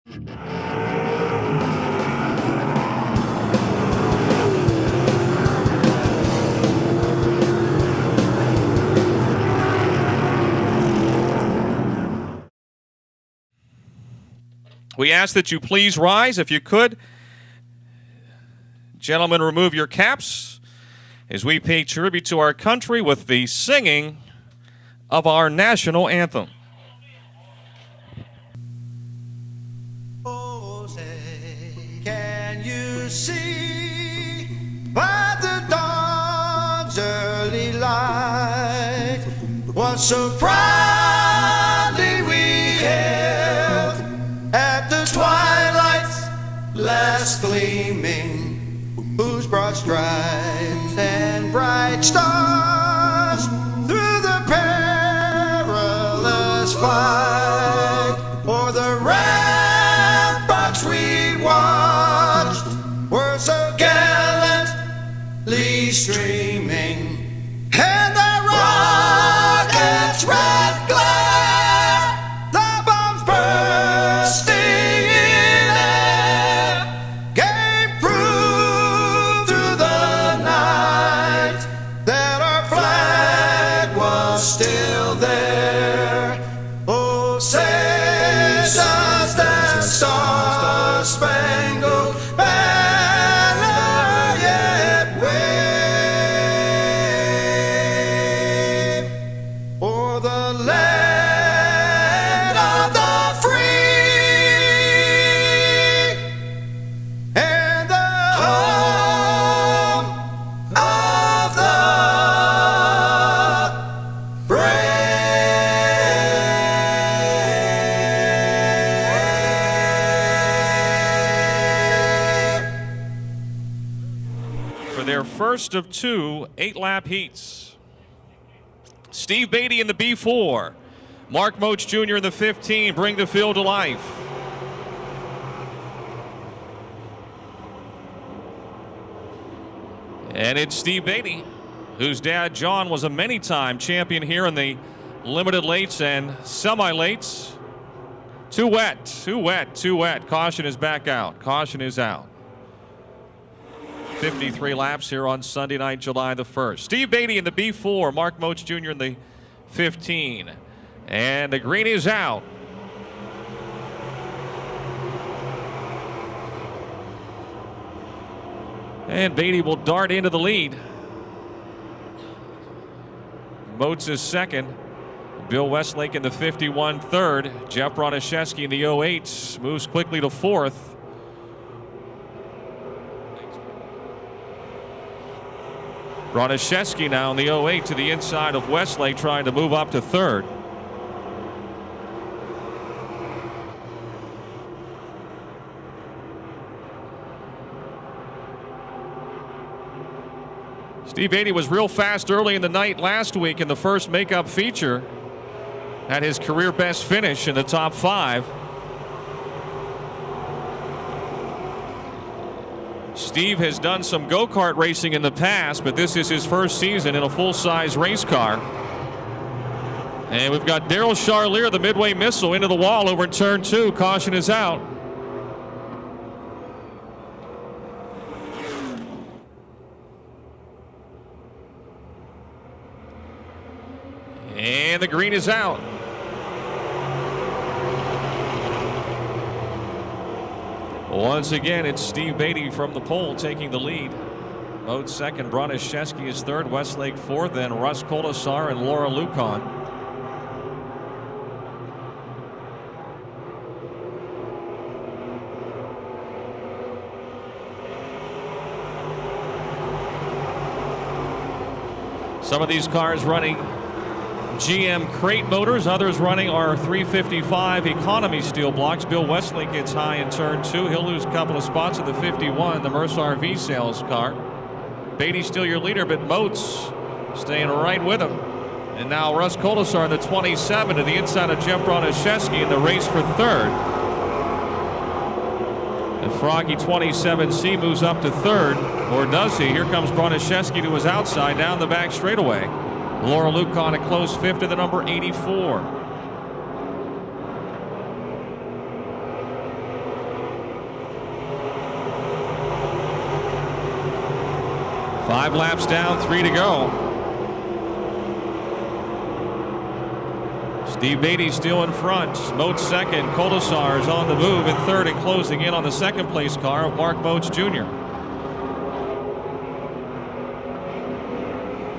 We ask that you please rise if you could. Gentlemen, remove your caps as we pay tribute to our country with the singing of our national anthem. Oh, say, can you see by the dawn's early light what so proudly we hailed at the twilight's last gleaming, whose broad stripes and bright stars through the perilous fight o'er the ramparts we watched were so gallantly streaming, and the rocket's red glare, the bombs bursting in air, gave proof through the night that our flag was still there. Oh, say does that star-spangled banner yet wave o'er the land of the free and the home of the For their first of two 8-lap heats, Steve Beatty in the B4, Mark Moach Jr. in the 15 bring the field to life. And it's Steve Beatty, whose dad John was a many-time champion here in the limited lates and semi-lates. Too wet, too wet, too wet. Caution is back out. Caution is out. 53 laps here on Sunday night, July the 1st. Steve Beatty in the B4, Mark Moach Jr. in the 15. And the green is out. And Beatty will dart into the lead. Moats is second. Bill Westlake in the 51 third. Jeff Broniszewski in the 08 moves quickly to fourth. Broniszewski now in the 08 to the inside of Westlake, trying to move up to third. Steve Beatty was real fast early in the night last week in the first makeup feature. Had his career best finish in the top 5. Steve has done some go-kart racing in the past, but this is his first season in a full-size race car. And we've got Daryl Charlier, the Midway Missile, into the wall over in turn 2. Caution is out. And the green is out. Once again, it's Steve Beatty from the pole taking the lead. Moat second, Broniszewski is third, Westlake fourth, then Russ Colasar and Laura Lucan. Some of these cars running GM crate motors, others running our 355 economy steel blocks. Bill Westlake gets high in turn 2. He'll lose a couple of spots at the 51, the Merce RV sales car. Beatty still your leader, but Moats staying right with him. And now Russ Colasar in the 27 to the inside of Jeff Broniszewski in the race for third. And Froggy 27C moves up to third, or does he? Here comes Broniszewski to his outside down the back straightaway. Laura Lucan a close fifth to the number 84. 5 laps down, 3 to go. Steve Beatty still in front. Moat second. Colasar is on the move in third and closing in on the second place car of Mark Moats Jr.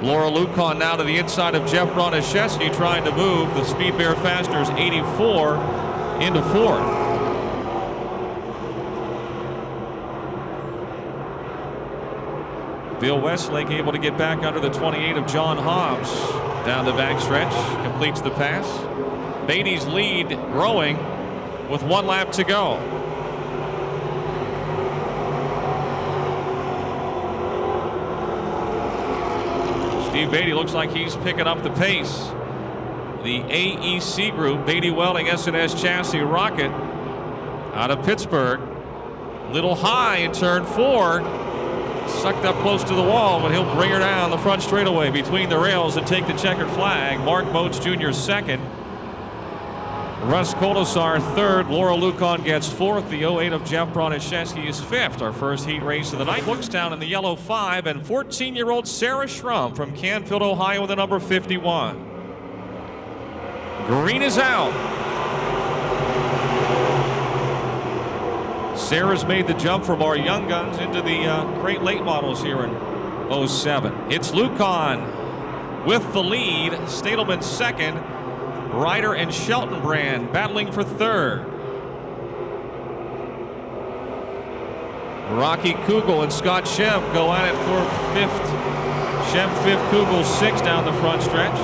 Laura Lucan now to the inside of Jeff Broniszewski, trying to move the Speed Bear Fasteners 84 into fourth. Bill Westlake able to get back under the 28 of John Hobbs down the backstretch, completes the pass. Beatty's lead growing with 1 lap to go. Steve Beatty looks like he's picking up the pace. The AEC group, Beatty Welding S&S Chassis Rocket out of Pittsburgh. Little high in turn 4. Sucked up close to the wall, but he'll bring her down the front straightaway between the rails and take the checkered flag. Mark Moats Jr. second. Russ Colasar third. Laura Lucan gets fourth. The 08 of Jeff Broniszewski is fifth. Our first heat race of the night. Looks down in the yellow 5, and 14-year-old Sarah Schrum from Canfield, Ohio with the number 51. Green is out. Sarah's made the jump from our young guns into the crate late models here in 07. It's Lucan with the lead. Stadelman second. Ryder and Sheltonbrand battling for third. Rocky Kugel and Scott Schemp go at it for fifth. Schemp fifth, Kugel sixth down the front stretch.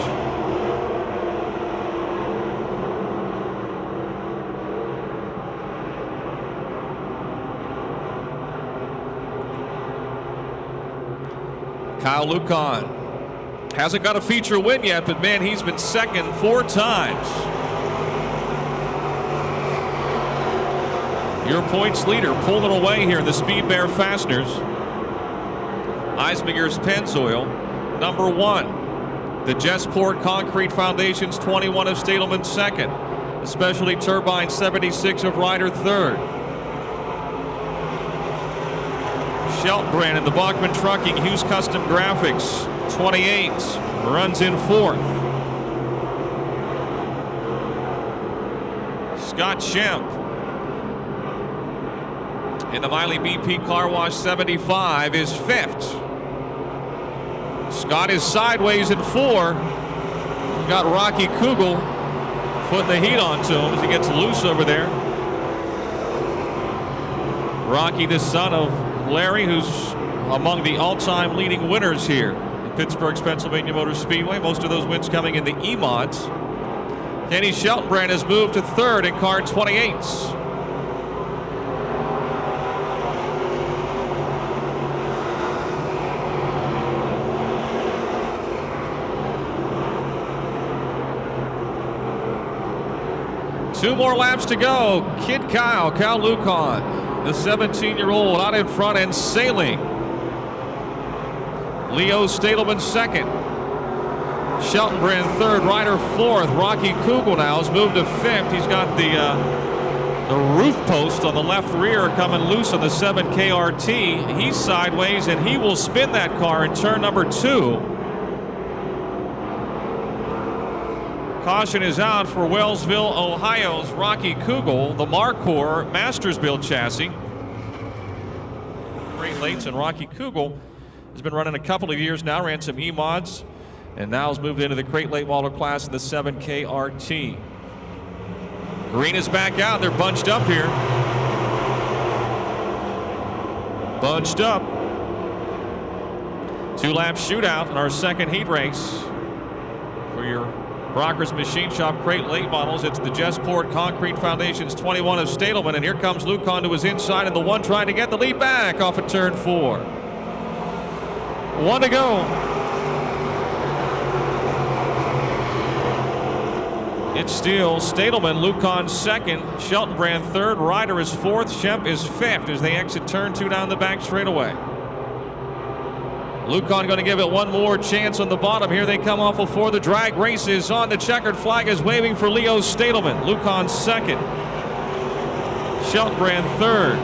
Kyle Lucan hasn't got a feature win yet, but man, he's been second 4 times. Your points leader pulling away here in the Speed Bear Fasteners. Eisminger's Pennzoil, number 1. The Jesport Concrete Foundations 21 of Stadelman second. The Specialty Turbine 76 of Ryder third. Sheltonbrand and the Bachman Trucking Hughes Custom Graphics 28 runs in fourth. Scott Schemp in the Miley BP Car Wash 75 is fifth. Scott is sideways in 4. We've got Rocky Kugel putting the heat onto him as he gets loose over there. Rocky, the son of Larry, who's among the all-time leading winners here at Pittsburgh's Pennsylvania Motor Speedway. Most of those wins coming in the E-Mods. Kenny Sheltonbrand has moved to third in car 28s. Two more laps to go. Kid Kyle Lucan, the 17-year-old out in front and sailing. Leo Stadelman second. Sheltonbrand third. Ryder fourth. Rocky Kugel now has moved to fifth. He's got the roof post on the left rear coming loose on the 7KRT. He's sideways and he will spin that car in turn number 2. Caution is out for Wellsville, Ohio's Rocky Kugel, the Marcor Masters build chassis. Great Lakes, and Rocky Kugel has been running a couple of years now, ran some E-Mods, and now has moved into the crate late model class in the 7KRT. Green is back out. They're bunched up here. Bunched up. 2-lap shootout in our second heat race for your Brockers Machine Shop crate late models. It's the Jesport Concrete Foundations 21 of Stadelman, and here comes Lucan to his inside, and the 1 trying to get the lead back off of turn 4. 1 to go. It's still Stadelman, Lucan second, Sheltonbrand third, Ryder is fourth, Schemp is fifth as they exit turn 2 down the back straightaway. Lucan going to give it one more chance on the bottom. Here they come off of 4. The drag race is on. The checkered flag is waving for Leo Stadelman. Lucan second. Sheltonbrand third.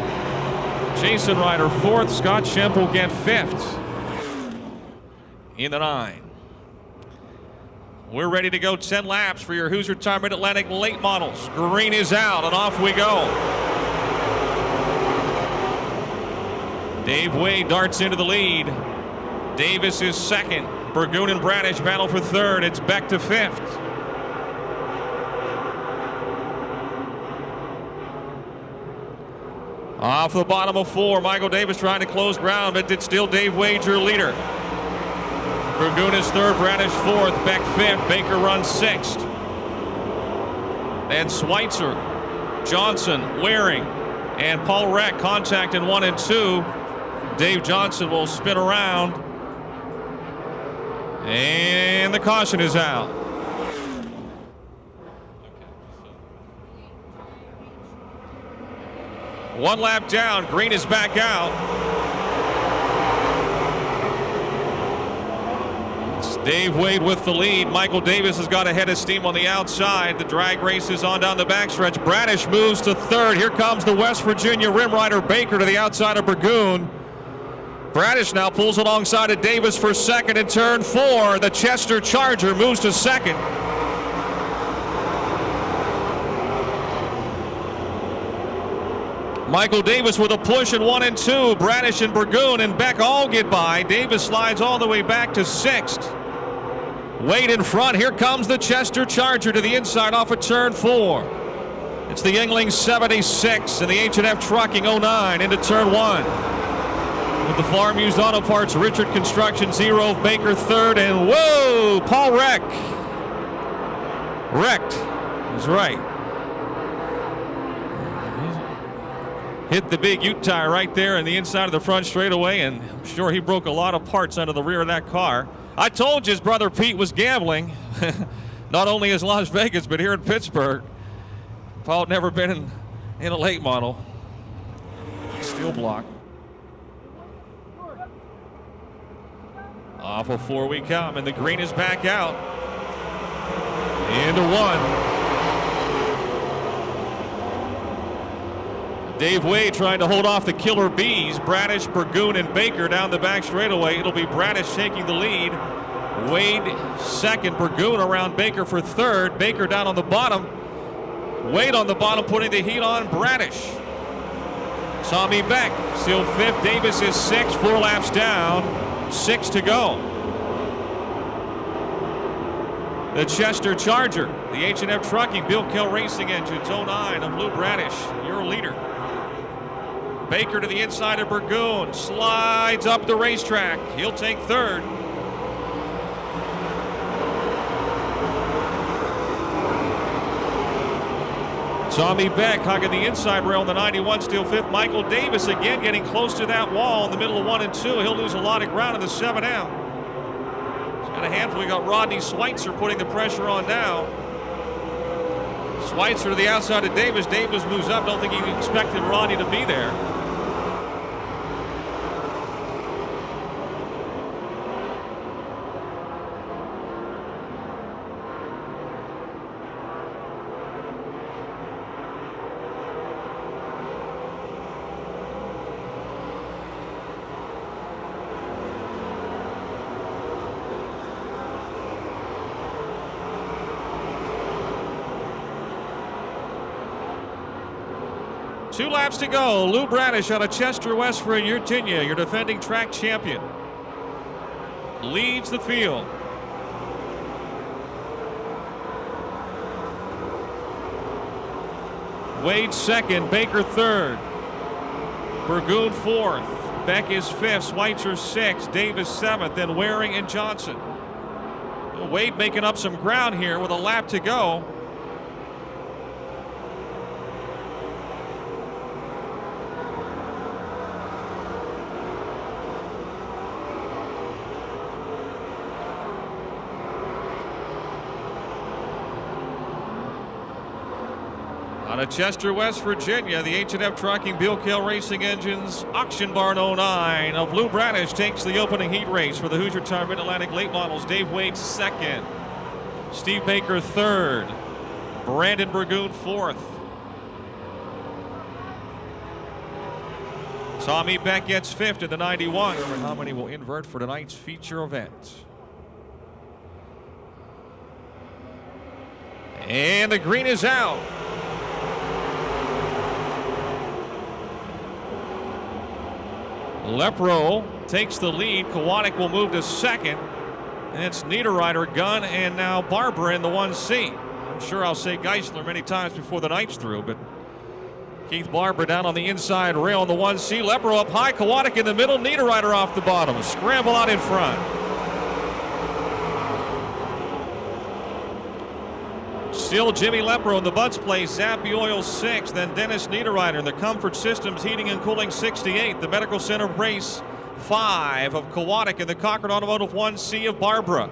Jason Ryder fourth. Scott Schemp will get fifth. in the 9. We're ready to go 10 laps for your Hoosier Tire Mid-Atlantic late models. Green is out and off we go. Dave Wade darts into the lead. Davis is second. Burgoon and Bradish battle for third. It's Beck to fifth. Off the bottom of 4, Michael Davis trying to close ground, but it's still Dave Wade, your leader. Burgoon is third, Bradish fourth, Beck fifth, Baker runs sixth. And Schweitzer, Johnson, Waring, and Paul Reck contact in 1 and 2. Dave Johnson will spin around. And the caution is out. One lap down, Green is back out. It's Dave Wade with the lead. Michael Davis has got a head of steam on the outside. The drag race is on down the backstretch. Bradish moves to third. Here comes the West Virginia rim rider Baker to the outside of Burgoon. Bradish now pulls alongside of Davis for second in turn 4. The Chester Charger moves to second. Michael Davis with a push in 1 and 2. Bradish and Burgoon and Beck all get by. Davis slides all the way back to 6th. Wade in front. Here comes the Chester Charger to the inside off of turn 4. It's the Yuengling 76 and the H&F Trucking 09 into turn 1. With the Farm Used Auto Parts, Richard Construction 0, Baker third, and whoa, Paul Reck. Wrecked. He's right. Hit the big Ute tire right there in the inside of the front straightaway, and I'm sure he broke a lot of parts out of the rear of that car. I told you his brother Pete was gambling, not only in Las Vegas, but here in Pittsburgh. Paul had never been in a late model. Steel block. Off of 4 we come, and the green is back out. Into 1. Dave Wade trying to hold off the killer bees. Bradish, Burgoon, and Baker down the back straightaway. It'll be Bradish taking the lead. Wade second, Burgoon around Baker for third. Baker down on the bottom. Wade on the bottom putting the heat on Bradish. Tommy Beck still fifth. Davis is sixth. 4 laps down. 6 to go. The Chester Charger, the H&F Trucking, Bill Kell Racing Engines 09 of Lou Bradish, your leader. Baker to the inside of Burgoon, slides up the racetrack. He'll take third. Tommy Beck hugging the inside rail on the 91, still fifth. Michael Davis again getting close to that wall in the middle of 1 and 2. He'll lose a lot of ground in the 7M. He's got a handful. We got Rodney Schweitzer putting the pressure on now. Schweitzer to the outside of Davis. Davis moves up. Don't think he expected Rodney to be there. Two laps to go. Lou Bradish out of Chester, West Virginia, your defending track champion, leads the field. Wade second, Baker third, Burgoon fourth, Beck is fifth, Schweitzer sixth, Davis seventh, then Waring and Johnson. Wade making up some ground here with a lap to go. Out of Chester, West Virginia, the H&F Trucking, Bill Kell Racing Engines, Auction Barn 09 of Lou Bradish takes the opening heat race for the Hoosier Tire Mid-Atlantic late models. Dave Wade second, Steve Baker third, Brandon Burgoon fourth. Tommy Beck gets fifth in the 91. How many will invert for tonight's feature event? And the green is out. Lepro takes the lead. Kowatic will move to second. And it's Niederreiter, Gunn, and now Barbara in the 1C. I'm sure I'll say Geisler many times before the night's through, but Keith Barber down on the inside rail on the 1C. Lepro up high, Kowatic in the middle, Niederreiter off the bottom. Scramble out in front. Still Jimmy Lepro in the Butts place, Zappy Oil 6, then Dennis Niederreiter in the Comfort Systems Heating and Cooling 68, the Medical Center race 5 of Kowatic, and the Cochran Automotive 1C of Barbara.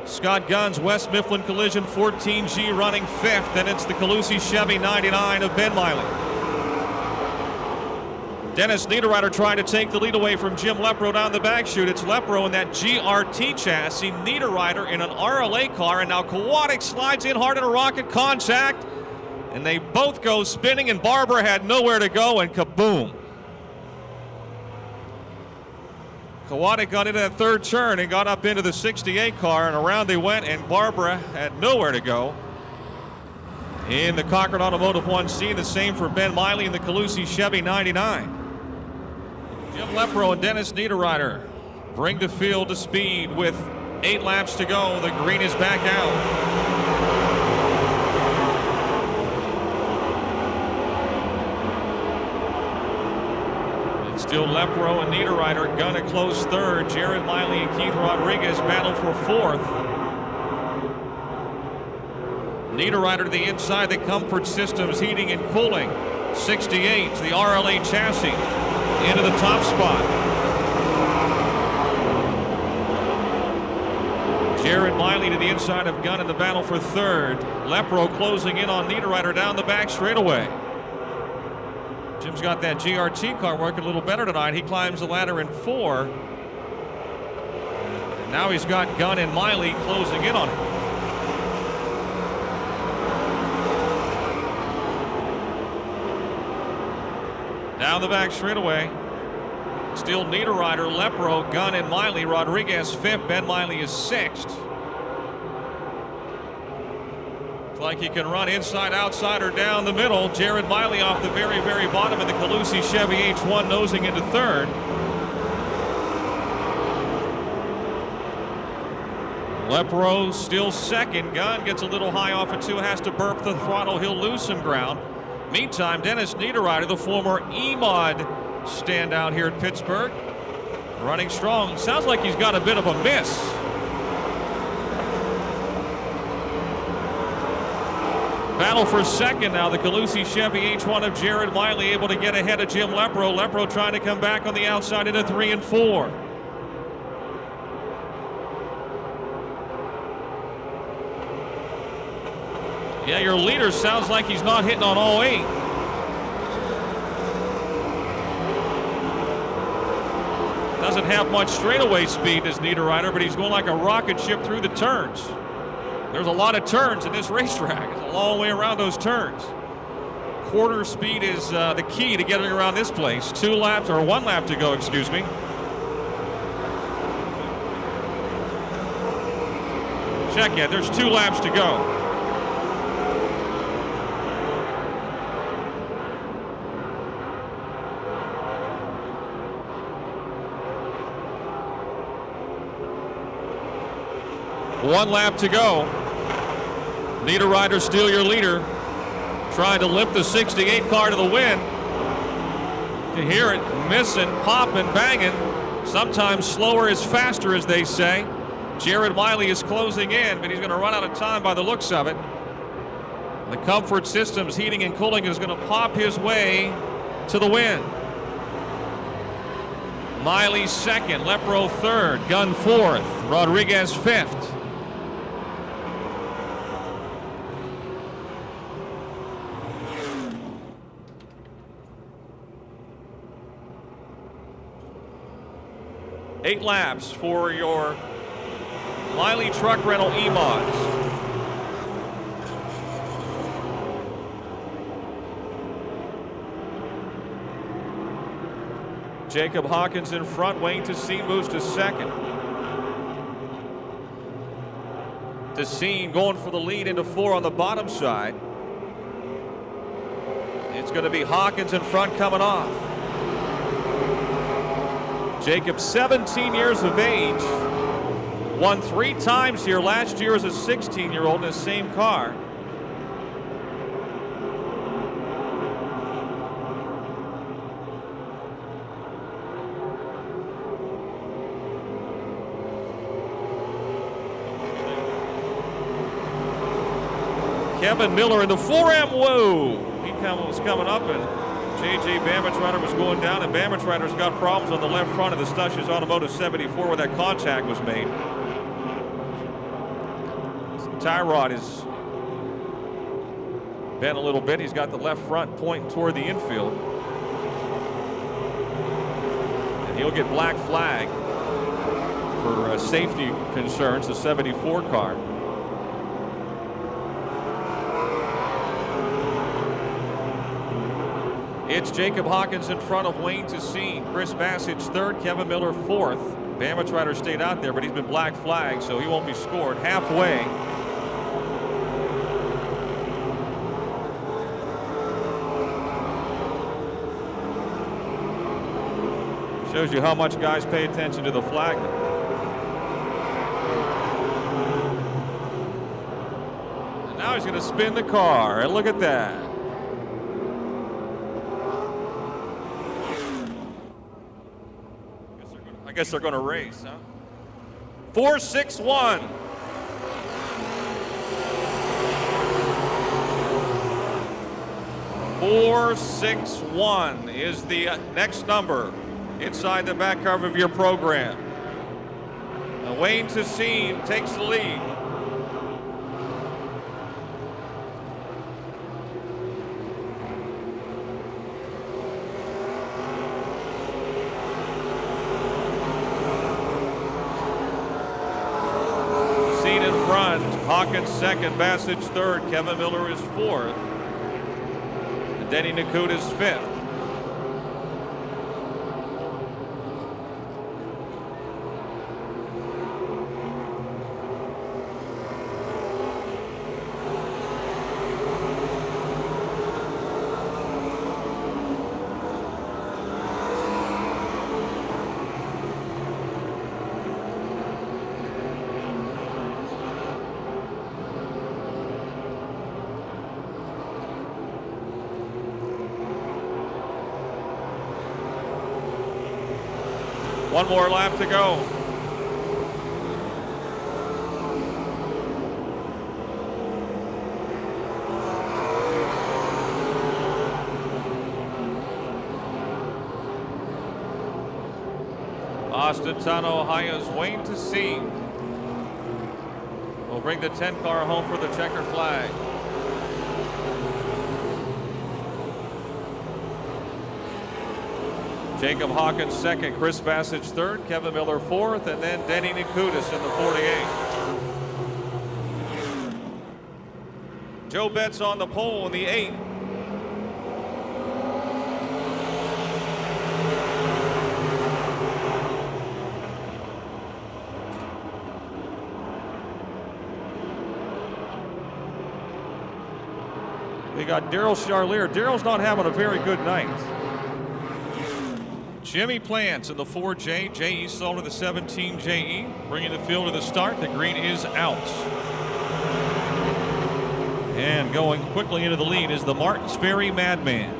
Scott Gunn's West Mifflin Collision 14G running 5th, and it's the Calusi Chevy 99 of Ben Miley. Dennis Niederreiter trying to take the lead away from Jim Lepro down the back chute. It's Lepro in that GRT chassis, Niederreiter in an RLA car, and now Kowatic slides in hard in a rocket contact, and they both go spinning, and Barber had nowhere to go, and kaboom. Kowatic got into that third turn and got up into the 68 car, and around they went, and Barbara had nowhere to go. In the Cochran Automotive 1C, the same for Ben Miley in the Calusi Chevy 99. Jim Lepro and Dennis Niederreiter bring the field to speed with 8 laps to go. The green is back out. It's still Lepro and Niederreiter. Gunn a close third. Jared Miley and Keith Rodriguez battle for 4th. Niederreiter to the inside, the Comfort Systems Heating and Cooling 68, the RLA chassis into the top spot. Jared Miley to the inside of Gunn in the battle for 3rd. Lepro closing in on Niederreiter down the back straightaway. Jim's got that GRT car working a little better tonight. He climbs the ladder in 4. And now he's got Gunn and Miley closing in on him. Down the back straightaway. Still Niederreiter, Lepro, Gunn, and Miley. Rodriguez 5th. Ben Miley is 6th. Looks like he can run inside, outside, or down the middle. Jared Miley off the very, very bottom of the Calusi Chevy H1, nosing into 3rd. Lepro still 2nd. Gunn gets a little high off of 2, has to burp the throttle. He'll lose some ground. Meantime, Dennis Niederreiter, the former E-Mod standout here at Pittsburgh, running strong. Sounds like he's got a bit of a miss. Battle for 2nd now. The Calusi Chevy H1 of Jared Miley able to get ahead of Jim Lepro. Lepro trying to come back on the outside into 3 and 4. Yeah, your leader sounds like he's not hitting on all 8. Doesn't have much straightaway speed, this Niederreiter, but he's going like a rocket ship through the turns. There's a lot of turns in this racetrack. It's a long way around those turns. Quarter speed is the key to getting around this place. 1 lap to go, excuse me. Check it, there's 2 laps to go. One lap to go. Niederreiter still your leader. Trying to limp the 68 car to the win. You hear it missing, popping, banging. Sometimes slower is faster, as they say. Jared Miley is closing in, but he's going to run out of time by the looks of it. The Comfort Systems Heating and Cooling is going to pop his way to the win. Miley 2nd, Lepro 3rd, Gunn 4th, Rodriguez 5th. Eight laps for your Miley truck rental E-Mods. Jacob Hawkins in front. Wayne to see moves to 2nd. DeSeen going for the lead into 4 on the bottom side. It's going to be Hawkins in front coming off. Jacob, 17 years of age, won 3 times here last year as a 16-year-old in the same car. Kevin Miller in the 4M. Whoa! He was coming up, and J.J. Bambitrider was going down, and Bambitrider's got problems on the left front of the Stushes Automotive 74 where that contact was made. Tie rod is bent a little bit. He's got the left front pointing toward the infield. And he'll get black flag for safety concerns, the 74 car. It's Jacob Hawkins in front of Wayne DeSeen. Chris Bassage third, Kevin Miller fourth. Bambitrider stayed out there, but he's been black flagged, so he won't be scored. Halfway. Shows you how much guys pay attention to the flag. And now he's going to spin the car, and look at that. I guess they're going to race, huh? 4-6-1. "4-6-1" is the next number inside the back cover of your program. Now Wayne DeSeen takes the lead. Hawkins second, Bassage third, Kevin Miller is fourth, and Denny Nakuda's fifth. One more lap to go. Austintown, Ohio's Wayne DeSeen will bring the 10 car home for the checkered flag. Jacob Hawkins second, Chris Bassage third, Kevin Miller fourth, and then Denny Nakudis in the 48. Joe Betts on the pole in the 8. We got Daryl Charlier. Daryl's not having a very good night. Jimmy Plants in the 4J, J.E. Sold to the 17 J.E. Bringing the field to the start. The green is out. And going quickly into the lead is the Martins Ferry Madman.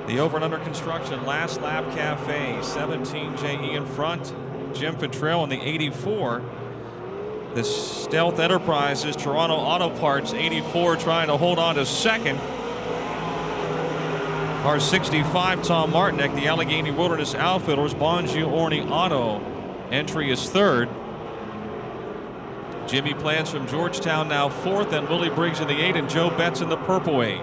The over and under construction last lap cafe, 17 J.E. in front. Jim Petrell in the 84. The Stealth Enterprises Toronto Auto Parts 84 trying to hold on to second. Car 65, Tom Martinek, the Allegheny Wilderness Outfitters, Bonjour Orney Auto entry is third. Jimmy Plants from Georgetown now fourth, and Willie Briggs in the 8, and Joe Betts in the purple 8.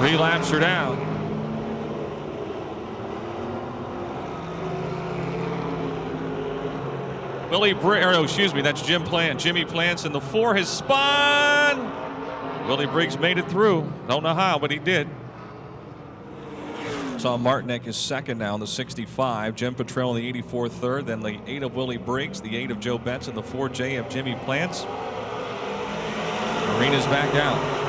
3 laps are down. That's Jimmy Plants in the 4 has spun. Willie Briggs made it through. Don't know how, but he did. Tom Martinek is second now in the 65. Jim Petrell in the 84 third. Then the 8 of Willie Briggs, the 8 of Joe Betts, and the 4J of Jimmy Plants. Arena's back out.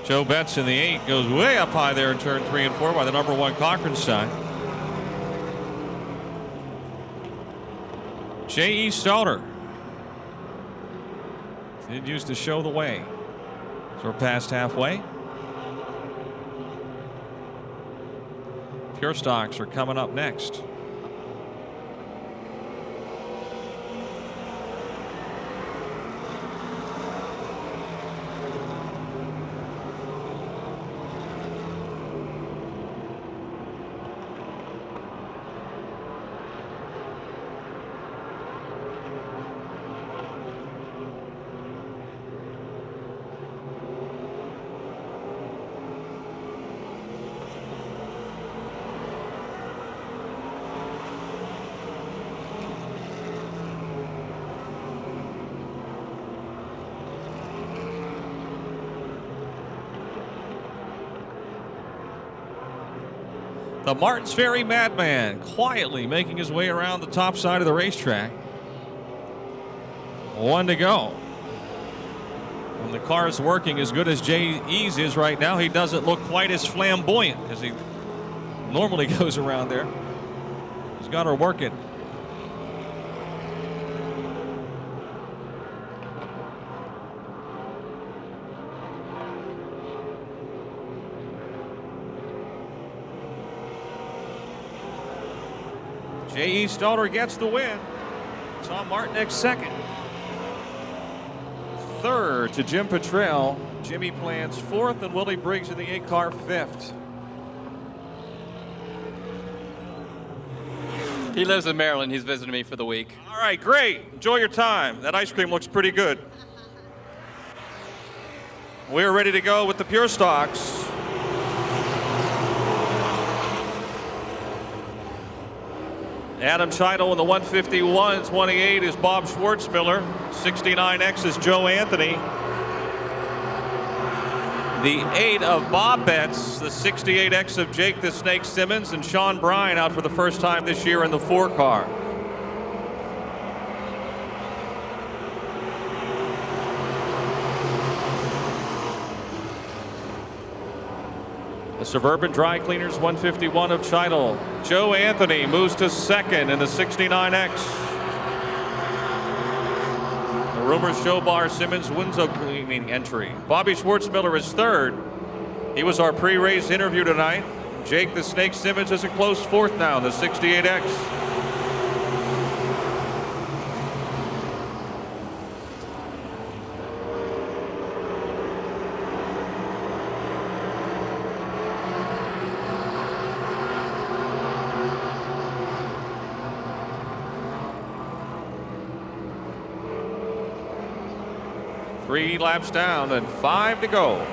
Joe Betts in the 8 goes way up high there in turn 3 and 4 by the number 1 Cochran side. J.E. Stoner did use to show the way. So we're past halfway. Pure Stocks are coming up next. The Martins Ferry Madman quietly making his way around the top side of the racetrack. 1 to go. When the car is working as good as J.E.'s is right now, he doesn't look quite as flamboyant as he normally goes around there. He's got her working. J.E. Stoner gets the win. Tom Martinek second. Third to Jim Petrell. Jimmy Plants fourth, and Willie Briggs in the 8 car fifth. He lives in Maryland. He's visiting me for the week. All right, great. Enjoy your time. That ice cream looks pretty good. We're ready to go with the Pure Stocks. Adam Scheidel in the 151. 28 is Bob Schwartzmiller. 69X is Joe Anthony. The 8 of Bob Betts. The 68X of Jake the Snake Simmons. And Sean Bryan out for the first time this year in the 4 car. The Suburban Dry Cleaners 151 of Scheidel. Joe Anthony moves to second in the 69X. The rumors show Bar Simmons wins a cleaning entry. Bobby Schwartzmiller is third. He was our pre-race interview tonight. Jake the Snake Simmons is a close fourth now in the 68X. Three laps down and 5 to go.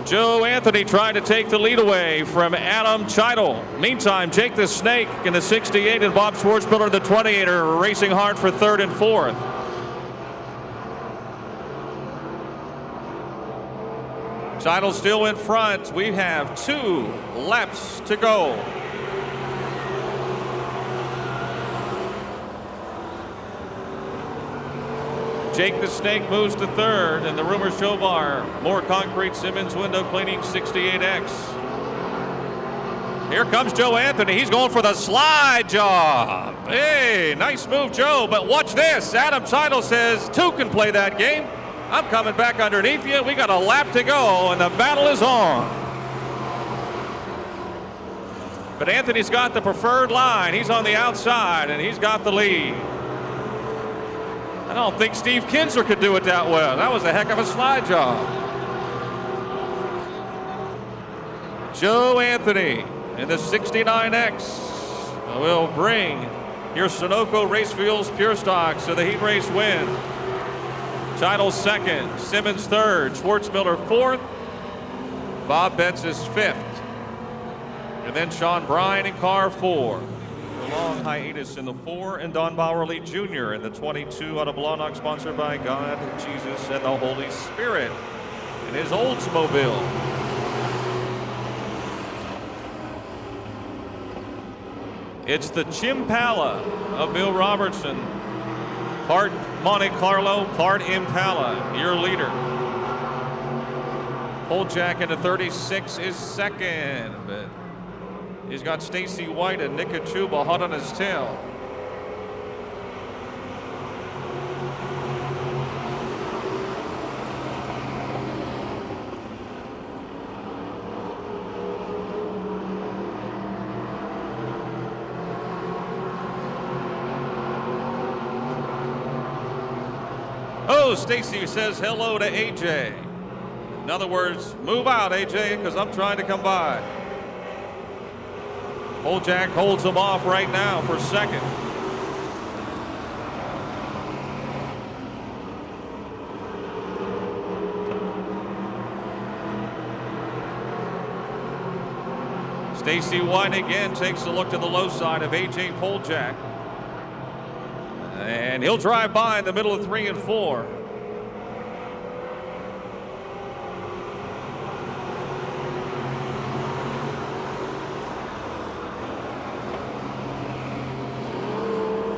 Joe Anthony trying to take the lead away from Adam Cheidel. Meantime, Jake the Snake in the 68 and Bob Schwartzmiller in the 28 are racing hard for third and fourth. Cheidel still in front. We have 2 laps to go. Jake the Snake moves to third, and the rumors show bar. More concrete Simmons window cleaning 68X. Here comes Joe Anthony. He's going for the slide job. Hey, nice move, Joe, but watch this. Adam Cheidel says 2 can play that game. I'm coming back underneath you. We got a lap to go, and the battle is on. But Anthony's got the preferred line. He's on the outside, and he's got the lead. I don't think Steve Kinzer could do it that well. That was a heck of a slide job. Joe Anthony in the 69X will bring your Sunoco Racefields Pure Stocks to the heat race win. Cheidel second, Simmons third, Schwartzmiller fourth, Bob Betts is fifth, and then Sean Bryan in car 4. A long hiatus in the 4, and Don Bowerly Jr. in the 22 out of Blawnock, sponsored by God, Jesus, and the Holy Spirit in his Oldsmobile. It's the Chimpala of Bill Robertson. Part Monte Carlo, part Impala, your leader. Poljack in the 36 is second, but he's got Stacy White and Nick Kachuba hot on his tail. Oh, Stacy says hello to AJ. In other words, move out, AJ, because I'm trying to come by. Poljack holds him off right now for second. Stacy White again takes a look to the low side of AJ Poljack. And he'll drive by in the middle of 3 and 4.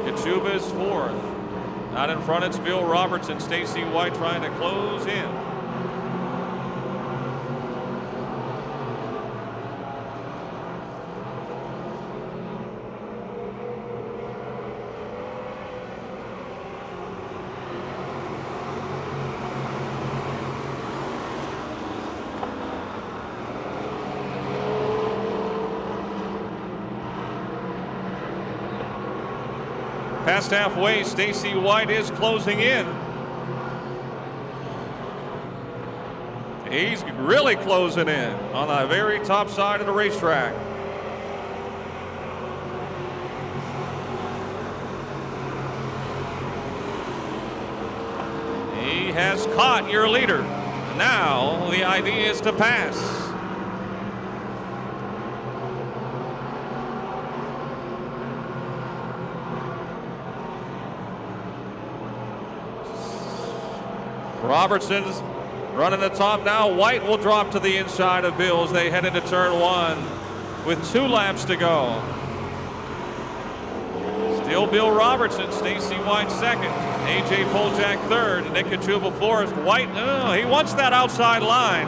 Kachuba is fourth. Out in front, it's Bill Robertson. Stacy White trying to close in. Past halfway, Stacy White is closing in. He's really closing in on the very top side of the racetrack. He has caught your leader. Now the idea is to pass. Robertson's running the top now. White will drop to the inside of Bill as they head into turn 1 with 2 laps to go. Still Bill Robertson, Stacy White second, AJ Poljack third, Nick Kachuba fourth. White, he wants that outside line.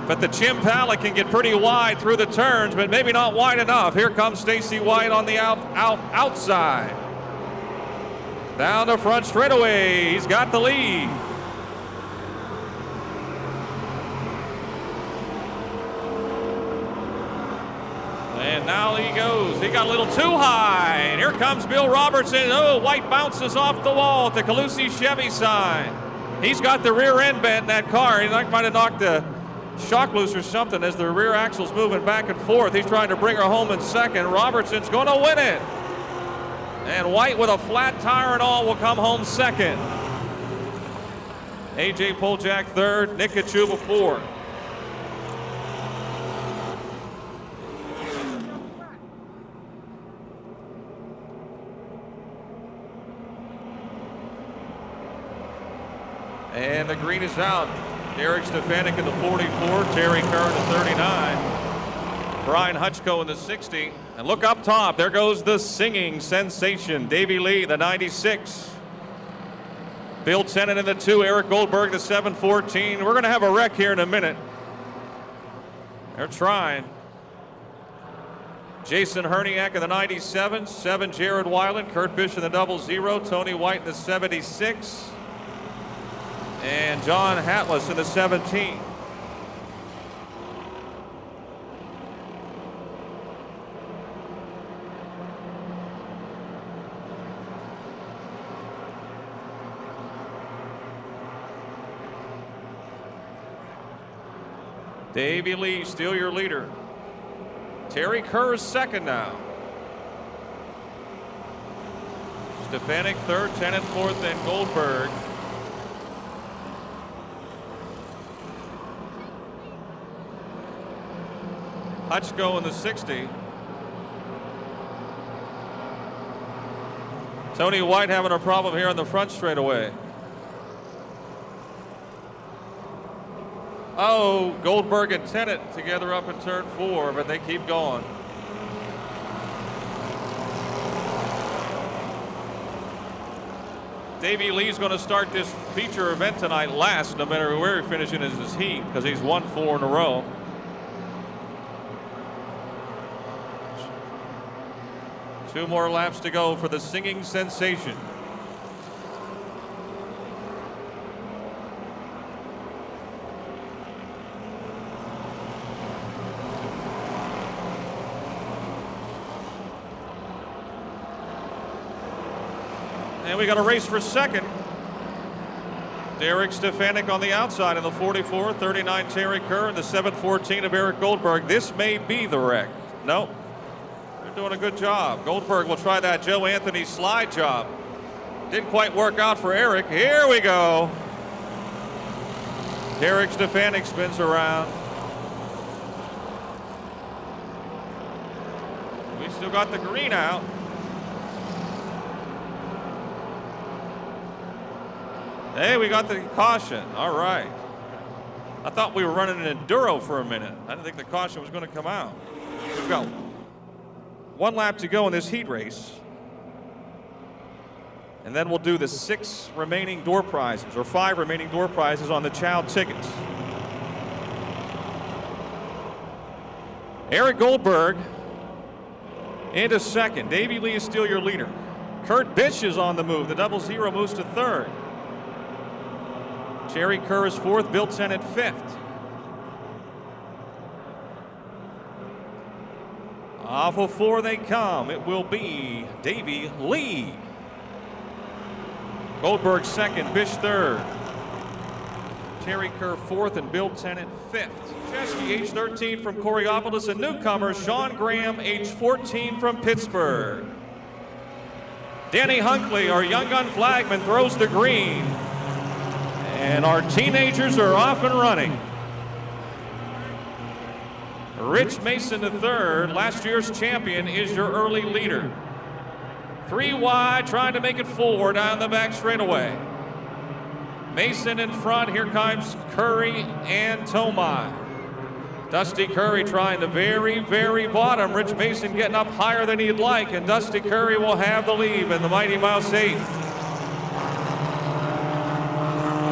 But the Chimpala can get pretty wide through the turns, but maybe not wide enough. Here comes Stacy White on the outside. Down the front straightaway, he's got the lead. And now he goes. He got a little too high. And here comes Bill Robertson. Oh, White bounces off the wall at the Calusi Chevy side. He's got the rear end bent in that car. He might have knocked the shock loose or something as the rear axle's moving back and forth. He's trying to bring her home in second. Robertson's going to win it. And White with a flat tire and all will come home second. A.J. Poljak third, Nick Kachuba fourth. And the green is out. Derek Stefanik in the 44, Terry Kerr in the 39, Brian Hutchko in the 60. And look up top, there goes the singing sensation, Davey Lee, the 96. Bill Tennant in the 2, Eric Goldberg the 714. We're going to have a wreck here in a minute. They're trying. Jason Herniak in the 97, 7 Jared Weiland, Kurt Bish in the 00, Tony White in the 76. And John Hatless in the 17. Davey Lee, still your leader. Terry Kerr is second now. Stefanik third, Tennant fourth, and Goldberg. Hutchko in the 60. Tony White having a problem here on the front straightaway. Oh, Goldberg and Tennant together up in turn 4, but they keep going. Davey Lee's going to start this feature event tonight last, no matter where he finishes in his heat, because he's won 4 in a row. Two more laps to go for the singing sensation. And we got a race for second. Derek Stefanik on the outside in the 44, 39 Terry Kerr, and the 714 of Eric Goldberg. This may be the wreck. Nope. Doing a good job. Goldberg will try that Joe Anthony slide job. Didn't quite work out for Eric. Here we go. Derek Stefanik spins around. We still got the green out. Hey, we got the caution. All right. I thought we were running an enduro for a minute. I didn't think the caution was going to come out. We've got 1 lap to go in this heat race. And then we'll do the 6 remaining door prizes, or 5 remaining door prizes on the child tickets. Eric Goldberg into second. Davey Lee is still your leader. Kurt Bish is on the move. The 00 moves to third. Terry Kerr is fourth. Bill Tennant fifth. Off of 4 they come. It will be Davey Lee. Goldberg second, Bish third. Terry Kerr fourth, and Bill Tennant fifth. Chesky, age 13 from Coriopolis, and newcomer Sean Graham, age 14 from Pittsburgh. Danny Hunkley, our young gun flagman, throws the green. And our teenagers are off and running. Rich Mason the third, last year's champion, is your early leader. 3 wide, trying to make it 4 down the back straightaway. Mason in front, here comes Curry and Tomai. Dusty Curry trying the very, very bottom. Rich Mason getting up higher than he'd like, and Dusty Curry will have the lead in the Mighty Mouse 8.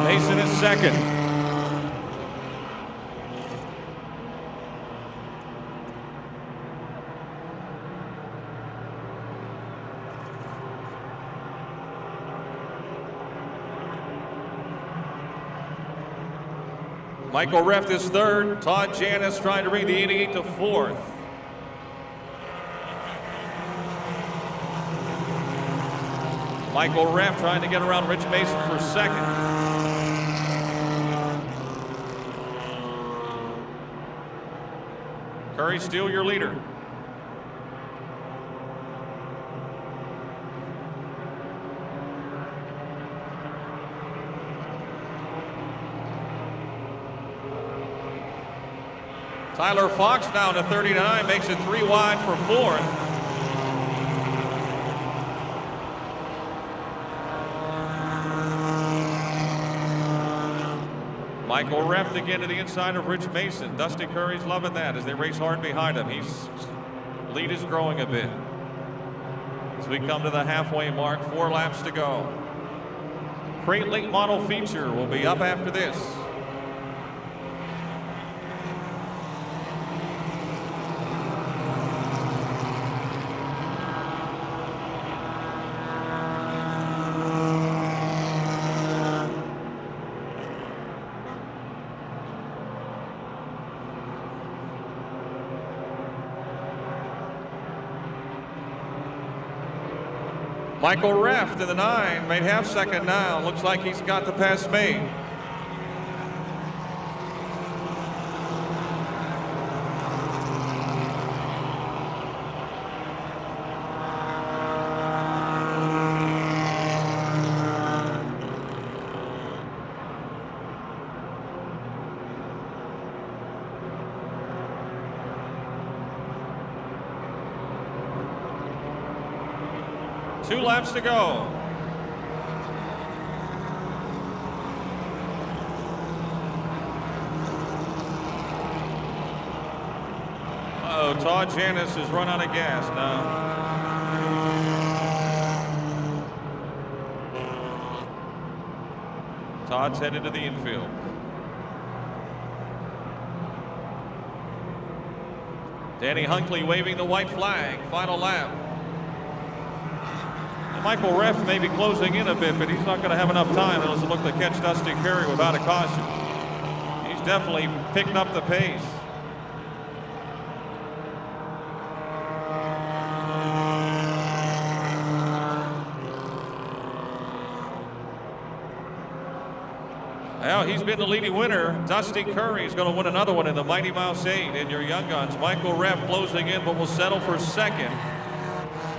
Mason is second. Michael Reft is third. Todd Janis trying to bring the 88 to fourth. Michael Reft trying to get around Rich Mason for second. Curry still your leader. Tyler Fox down to 39, makes it 3 wide for fourth. Michael Reft again to the inside of Rich Mason. Dusty Curry's loving that as they race hard behind him. Lead is growing a bit. As we come to the halfway mark, 4 laps to go. Crate Link model feature will be up after this. Michael Reft in the 9, made half second now. Looks like he's got the pass made. Two laps to go. Uh-oh, Todd Janis has run out of gas now. Todd's headed to the infield. Danny Hunkley waving the white flag. Final lap. Michael Reft may be closing in a bit, but he's not going to have enough time. It'll look to catch Dusty Curry without a caution. He's definitely picked up the pace. Well, he's been the leading winner. Dusty Curry is going to win another one in the Mighty Mouse 8 in your Young Guns. Michael Reft closing in, but will settle for second.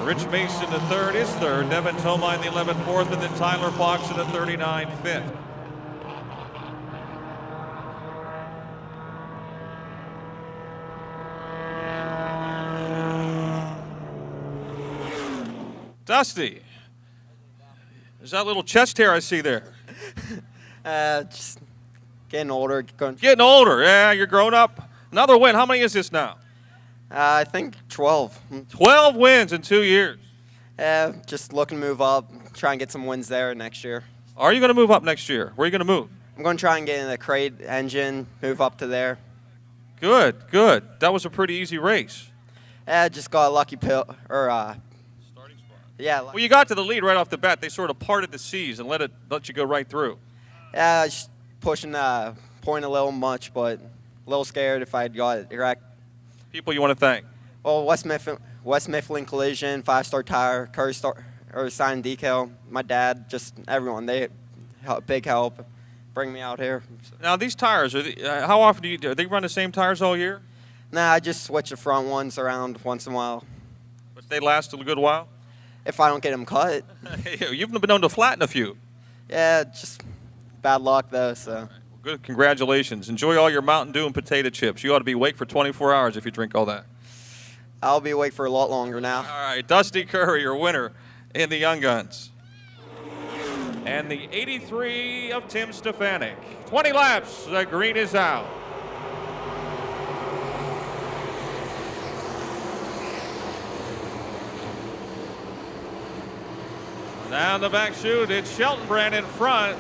Rich Mason, the third, is third. Devin Tomine, the 11th, fourth, and then Tyler Fox in the 39, fifth. Dusty, there's that little chest hair I see there. Just getting older. Getting older, yeah, you're grown up. Another win, how many is this now? I think 12. 12 wins in 2 years. Just looking to move up, try and get some wins there next year. Are you going to move up next year? Where are you going to move? I'm going to try and get in the crate engine, move up to there. Good, good. That was a pretty easy race. Just got a lucky starting spot. Yeah. Well, you got to the lead right off the bat. They sort of parted the seas and let you go right through. Just pushing point a little much, but a little scared if I'd got it direct. People you want to thank? Well, West Mifflin Collision, 5-star tire, Curry sign decal, my dad, just everyone. They big help bring me out here. Now these tires, how often do they run the same tires all year? Nah, I just switch the front ones around once in a while. But they last a good while? If I don't get them cut. You've been known to flatten a few. Yeah, just bad luck though, so. Right. Well, good, congratulations. Enjoy all your Mountain Dew and potato chips. You ought to be awake for 24 hours if you drink all that. I'll be awake for a lot longer now. All right, Dusty Curry, your winner in the Young Guns. And the 83 of Tim Stefanik. 20 laps, the green is out. Down the back chute, it's Shelton in front.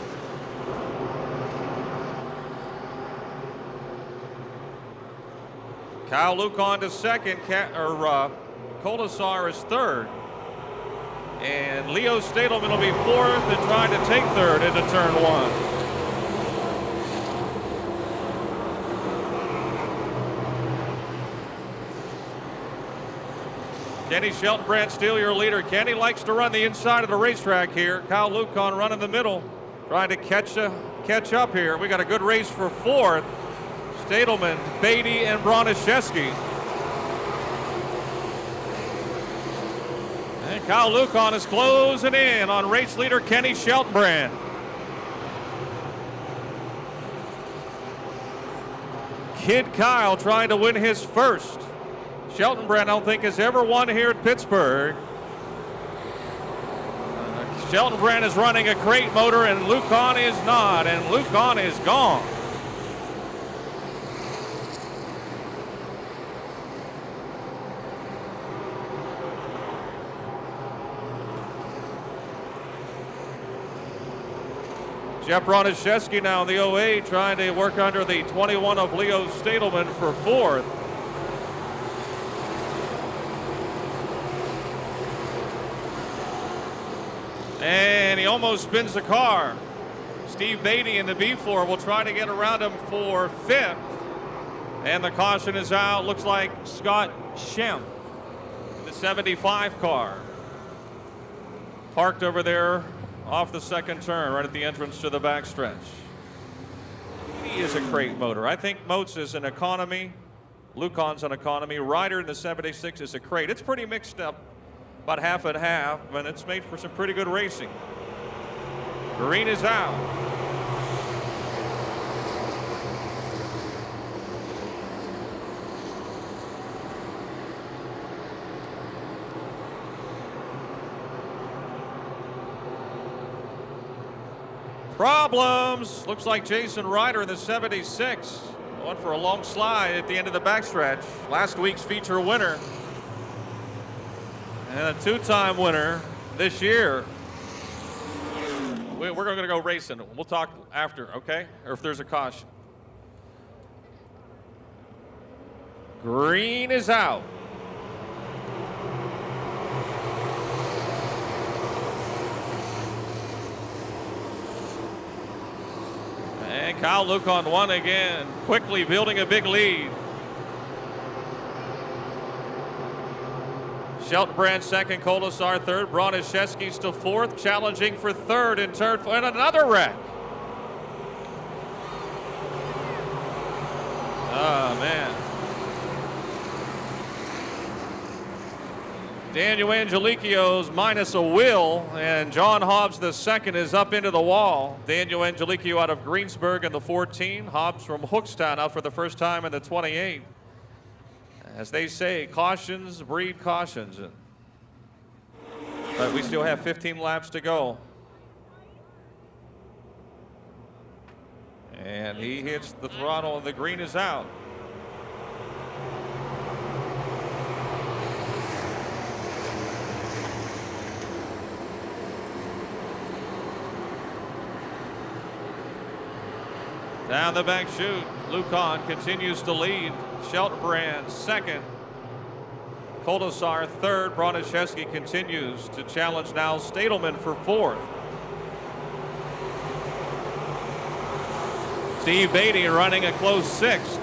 Kyle Luke on to second, Colasar is third. And Leo Stadelman will be fourth and trying to take third into turn one. Kenny Shelton still your leader. Kenny likes to run the inside of the racetrack here. Kyle Lucan running the middle, trying to catch up here. We got a good race for fourth. Stadelman, Beatty, and Broniszewski. And Kyle Lucan is closing in on race leader Kenny Shelton. Kid Kyle trying to win his first. Shelton Brand, I don't think, has ever won here at Pittsburgh. Shelton Brand is running a crate motor, and Lucon is not, and Lucon is gone. Jeff Broniszewski now in the 08, trying to work under the 21 of Leo Stadelman for fourth. And he almost spins the car. Steve Beatty in the B4 will try to get around him for fifth. And the caution is out. Looks like Scott Shem, the 75 car. Parked over there off the second turn, right at the entrance to the backstretch. He is a crate motor. I think Moats is an economy. Lucon's an economy. Ryder in the 76 is a crate. It's pretty mixed up, about half and half, and it's made for some pretty good racing. Green is out. Problems. Looks like Jason Ryder in the 76 went for a long slide at the end of the backstretch. Last week's feature winner and a two-time winner this year. We're going to go racing. We'll talk after, okay? Or if there's a caution. Green is out. And Kyle Lucon won again, quickly building a big lead. Shelton Brand second, Kolasar third, Broniszewski still fourth, challenging for third in turn four, and another wreck. Oh, man. Daniel Angelicchio's minus a wheel, and John Hobbs the second is up into the wall. Daniel Angelicchio out of Greensburg in the 14. Hobbs from Hookstown out for the first time in the 28. As they say, cautions breed cautions. But we still have 15 laps to go. And he hits the throttle, and the green is out. Down the back chute, Lucon continues to lead. Shelton Brand second. Kolasar third. Broniszewski continues to challenge now Stadelman for fourth. Steve Beatty running a close sixth.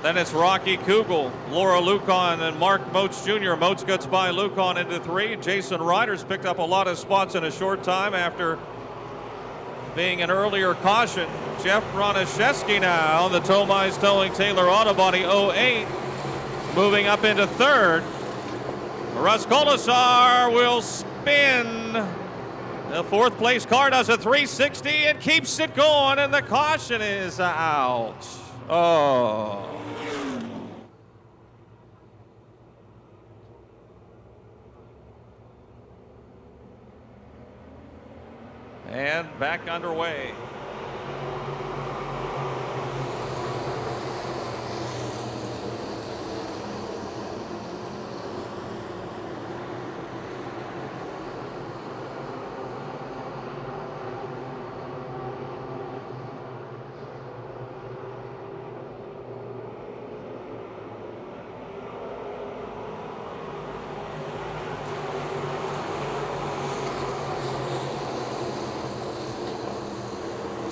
Then it's Rocky Kugel, Laura Lucon, and Mark Moats Jr. Moats gets by Lucon into three. Jason Ryder's picked up a lot of spots in a short time after being an earlier caution. Jeff Broniszewski now, the Tomai's Towing Taylor Autobody 08, moving up into third. Russ Kolasar will spin. The fourth place car does a 360 and keeps it going, and the caution is out. Oh. And back underway.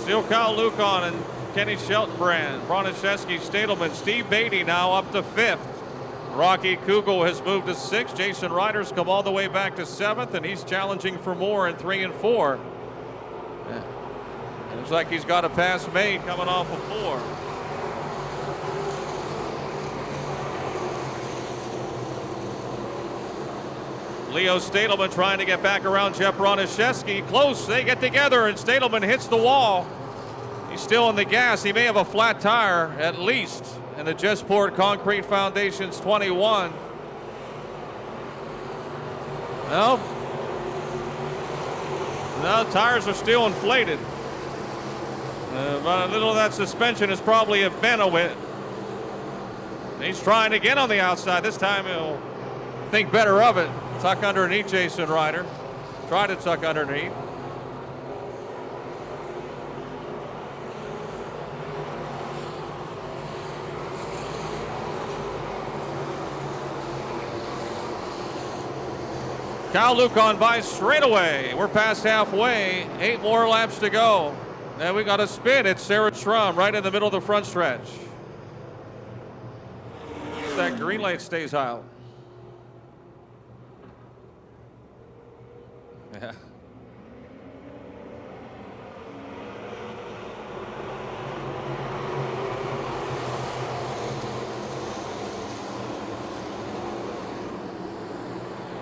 Still Kyle Lucon and Kenny Shelton Brand. Broniszewski, Stadelman, Steve Beatty now up to fifth. Rocky Kugel has moved to sixth. Jason Ryder's come all the way back to seventh, and he's challenging for more in 3 and 4. Looks like he's got a pass made coming off of 4. Leo Stadelman trying to get back around Jeff Broniszewski. Close, they get together, and Stadelman hits the wall. He's still on the gas. He may have a flat tire, at least, in the Jesport Concrete Foundation's 21. No, tires are still inflated. But a little of that suspension is probably a bent a bit. He's trying again on the outside. This time he'll think better of it. Tuck underneath Jason Ryder. Try to tuck underneath. Kyle Lucan by straightaway. We're past halfway. 8 more laps to go. And we got a spin. It's Sarah Schramm right in the middle of the front stretch. That green light stays out. Yeah.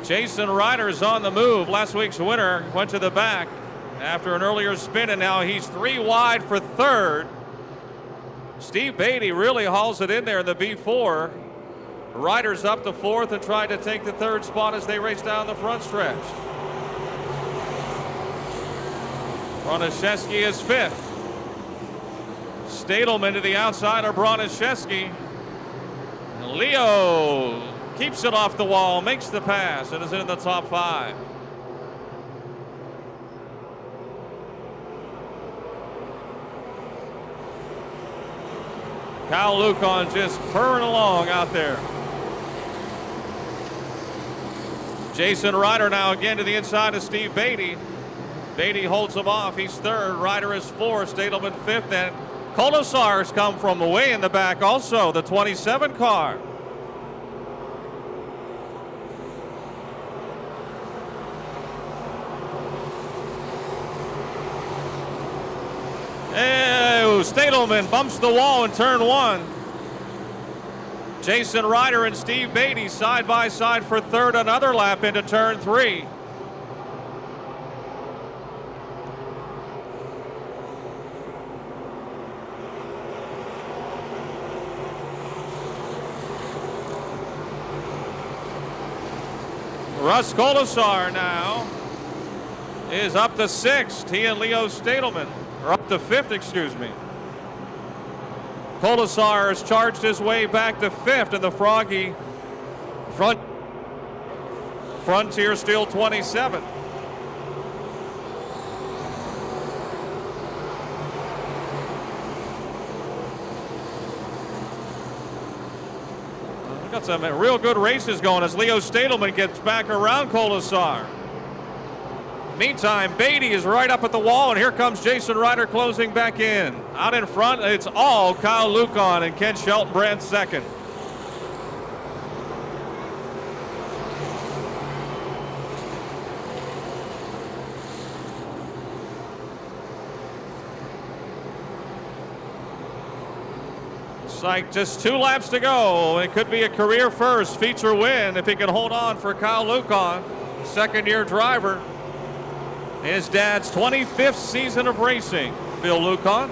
Jason Ryder is on the move. Last week's winner went to the back after an earlier spin, and now he's 3 wide for third. Steve Beatty really hauls it in there in the B4. Ryder's up to fourth and tried to take the third spot as they race down the front stretch. Broniszewski is fifth. Stadelman to the outside of Broniszewski. And Leo keeps it off the wall, makes the pass, and is in the top 5. Kyle Lucan just purring along out there. Jason Ryder now again to the inside of Steve Beatty. Beatty holds him off. He's third. Ryder is fourth. Stadelman fifth. And Kolosar's come from way in the back also, the 27 car. Stadelman bumps the wall in turn 1. Jason Ryder and Steve Beatty side by side for third, another lap into turn 3. Russ Kolosar now is up to 6th. He and Leo Stadelman are up to 5th, excuse me. Kolosar has charged his way back to 5th in the Froggy Frontier Steel 27. We've got some real good races going as Leo Stadelman gets back around Kolosar. Meantime, Beatty is right up at the wall, and here comes Jason Ryder closing back in. Out in front, it's all Kyle Lucan and Ken Sheltonbrand second. It's like just 2 laps to go. It could be a career first feature win if he can hold on for Kyle Lucan, second-year driver. His dad's 25th season of racing, Phil Lucan.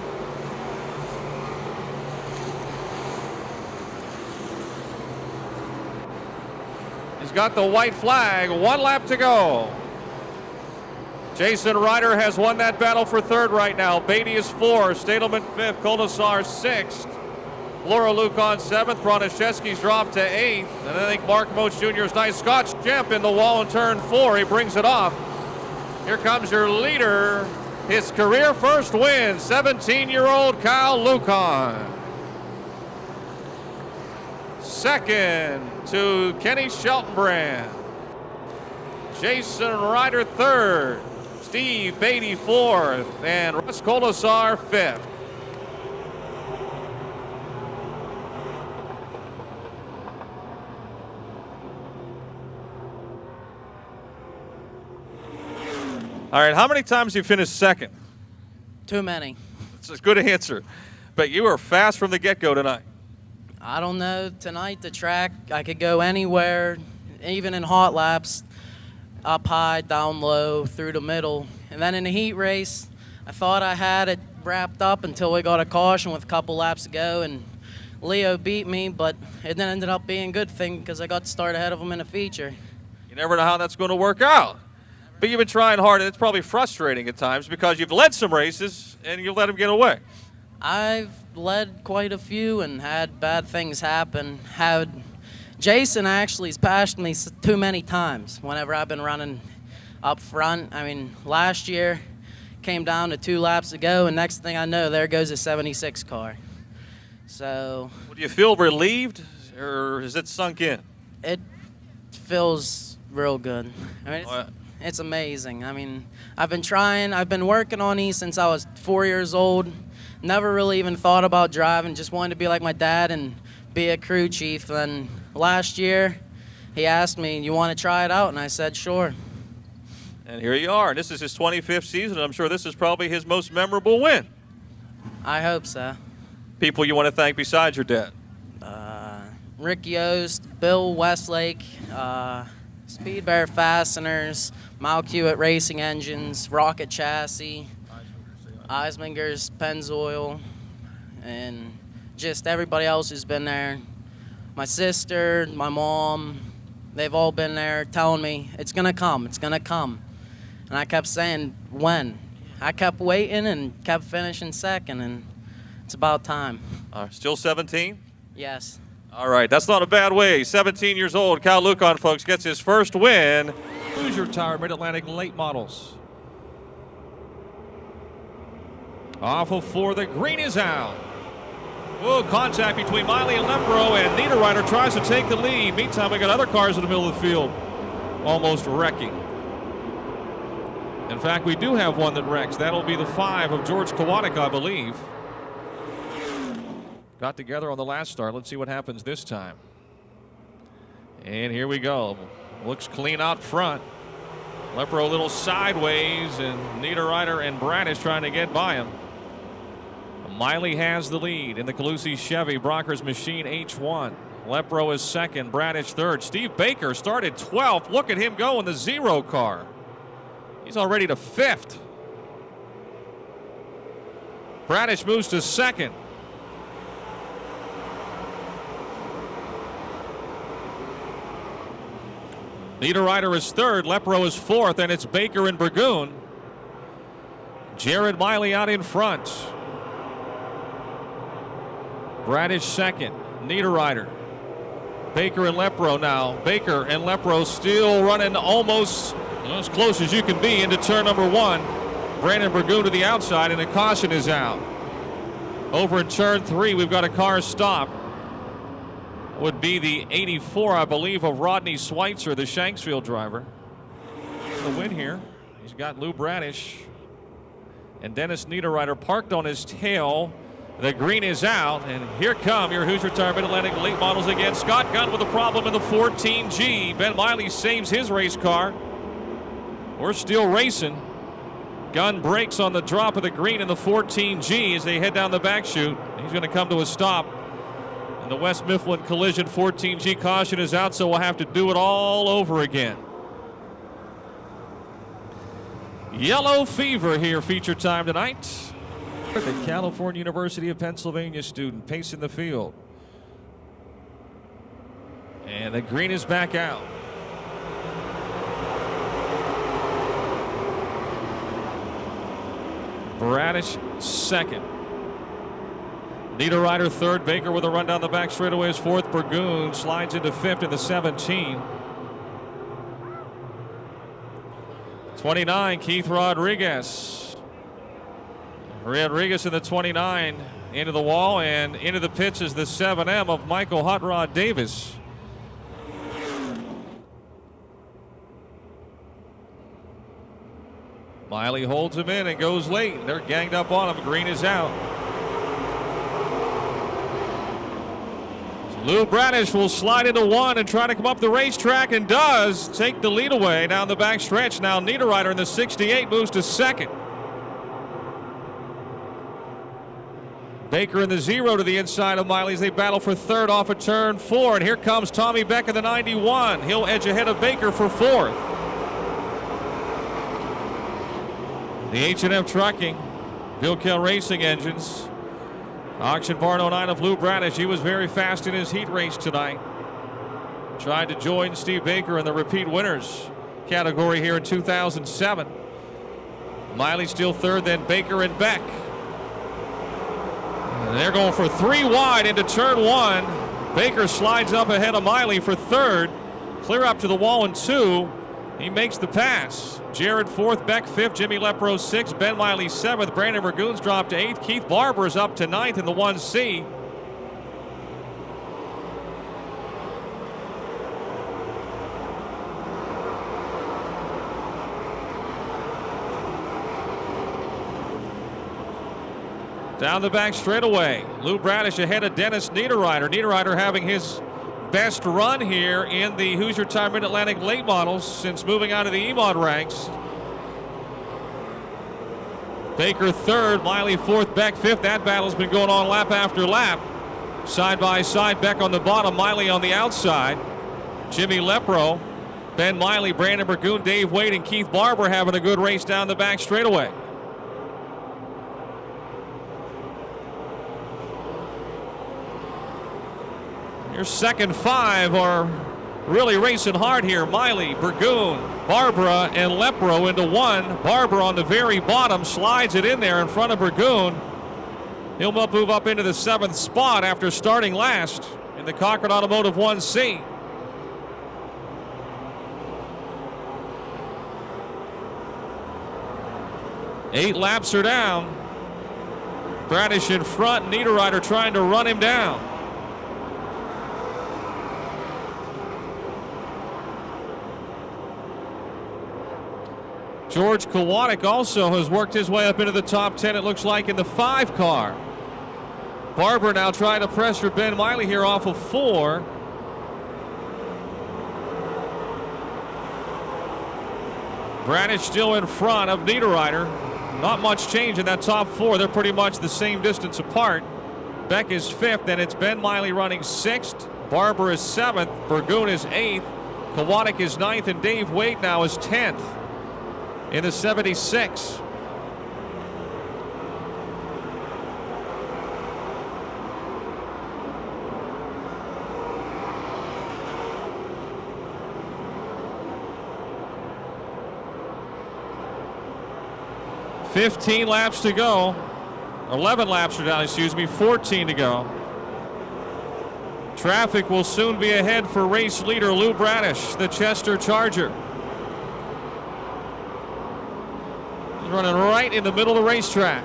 He's got the white flag, 1 lap to go. Jason Ryder has won that battle for third right now. Beatty is 4th, Stadelman 5th, Kolosar 6th. Laura Lucan 7th, Broniszewski's dropped to 8th. And I think Mark Moach Jr.'s nice Scotch jump in the wall in turn 4. He brings it off. Here comes your leader, his career first win, 17-year-old Kyle Lucan. Second to Kenny Sheltonbrand. Jason Ryder third. Steve Beatty fourth. And Russ Kolosar fifth. All right, how many times you finished second? Too many. It's a good answer. But you were fast from the get-go tonight. I don't know. Tonight, the track, I could go anywhere, even in hot laps. up high, down low, through the middle. And then in the heat race, I thought I had it wrapped up until we got a caution with a couple laps to go, and Leo beat me, but it ended up being a good thing because I got to start ahead of him in a feature. You never know how that's going to work out. But you've been trying hard, and it's probably frustrating at times because you've led some races and you've let him get away. I've led quite a few and had bad things happen. Jason actually has passed me too many times whenever I've been running up front. I mean, last year came down to 2 laps to go, and next thing I know, there goes a 76 car. So. Well, do you feel relieved, or is it sunk in? It feels real good. I mean, it's amazing. I mean, I've been working on these since I was 4 years old. Never really even thought about driving, just wanted to be like my dad and be a crew chief. And last year, he asked me, "You want to try it out?" And I said, "Sure." And here you are. This is his 25th season, and I'm sure this is probably his most memorable win. I hope so. People you want to thank besides your dad? Rick Yost, Bill Westlake, Speedway Fasteners, Malkiewicz Racing Engines, Rocket Chassis, Eisminger's Pennzoil, and just everybody else who's been there. My sister, my mom, they've all been there telling me, it's going to come, it's going to come. And I kept saying, when? I kept waiting and kept finishing second, and it's about time. Still 17? Yes. All right, that's not a bad way. 17 years old, Cal Lucon, folks, gets his first win. Hoosier Tire Mid-Atlantic late models. Off of 4, the green is out. Oh, contact between Miley and Lepro, and Niederreiter tries to take the lead. Meantime, we got other cars in the middle of the field almost wrecking. In fact, we do have one that wrecks. That'll be the 5 of George Kowatic, I believe. Got together on the last start. Let's see what happens this time. And here we go. Looks clean out front. Lepro a little sideways, and Niederreiter and Bradish trying to get by him. Miley has the lead in the Calusi Chevy Brockers Machine H1. Lepro is second, Bradish third. Steve Baker started 12th. Look at him go in the 0 car. He's already to 5th. Bradish moves to second. Niederreiter is third, Lepro is 4th, and it's Baker and Burgoon. Jared Miley out in front. Bradish second, Niederreiter. Baker and Lepro now. Baker and Lepro still running almost as close as you can be into turn number 1. Brandon Burgoon to the outside, and the caution is out. Over in turn 3, we've got a car stop. Would be the 84, I believe, of Rodney Schweitzer, the Shanksville driver. The win here. He's got Lou Bradish and Dennis Niederreiter parked on his tail. The green is out, and here come your Hoosier Tire Mid-Atlantic late models again. Scott Gunn with a problem in the 14G. Ben Miley saves his race car. We're still racing. Gunn brakes on the drop of the green in the 14G as they head down the back chute. He's going to come to a stop. And the West Mifflin Collision 14G caution is out, so we'll have to do it all over again. Yellow Fever here, feature time tonight. The California University of Pennsylvania student pacing the field. And the green is back out. Bradish second. Niederreiter third. Baker with a run down the back straightaway is 4th. Burgoon slides into 5th in the 17. 29, Keith Rodriguez. Rodriguez in the 29 into the wall, and into the pits is the 7M of Michael Hot Rod Davis. Miley holds him in and goes late. They're ganged up on him. Green is out. Lou Bradish will slide into 1 and try to come up the racetrack, and does take the lead away down the back stretch. Now Niederreiter in the 68 moves to 2nd. Baker in the 0 to the inside of Miley as they battle for 3rd off of turn 4. And here comes Tommy Beck in the 91. He'll edge ahead of Baker for 4th. The H&F Trucking, Bill Kell Racing Engines. Auction barn 09 of Lou Bradish. He was very fast in his heat race tonight. Tried to join Steve Baker in the repeat winners category here in 2007. Miley still third, then Baker and Beck. And they're going for 3 wide into turn 1. Baker slides up ahead of Miley for third. Clear up to the wall in 2. He makes the pass. Jared 4th, Beck 5th, Jimmy Lepro 6th, Ben Miley 7th, Brandon Burgoon's dropped to 8th, Keith Barber is up to 9th in the 1C. Down the back straightaway, Lou Bradish ahead of Dennis Niederreiter. Niederreiter having his best run here in the Hoosier Tire Mid-Atlantic late models since moving out of the E-Mod ranks. Baker third, Miley fourth, Beck fifth. That battle's been going on lap after lap. Side by side, Beck on the bottom, Miley on the outside. Jimmy Lepro, Ben Miley, Brandon Burgoon, Dave Wade, and Keith Barber having a good race down the back straightaway. Your second 5 are really racing hard here. Miley, Burgoon, Barbara, and Lepro into 1. Barbara on the very bottom slides it in there in front of Burgoon. He'll move up into the 7th spot after starting last in the Cochran Automotive 1C. Eight laps are down. Bradish in front, Niederreiter trying to run him down. George Kowalik also has worked his way up into the top 10, it looks like, in the 5 car. Barber now trying to pressure Ben Miley here off of 4. Bradish still in front of Niederreiter. Not much change in that top 4. They're pretty much the same distance apart. Beck is 5th, and it's Ben Miley running 6th. Barber is 7th. Burgoon is 8th. Kowalik is 9th, and Dave Wade now is 10th. In the 76. $15 laps to go. 11 laps are down, excuse me, 14 to go. Traffic will soon be ahead for race leader Lou Bradish, the Chester Charger. Running right in the middle of the racetrack.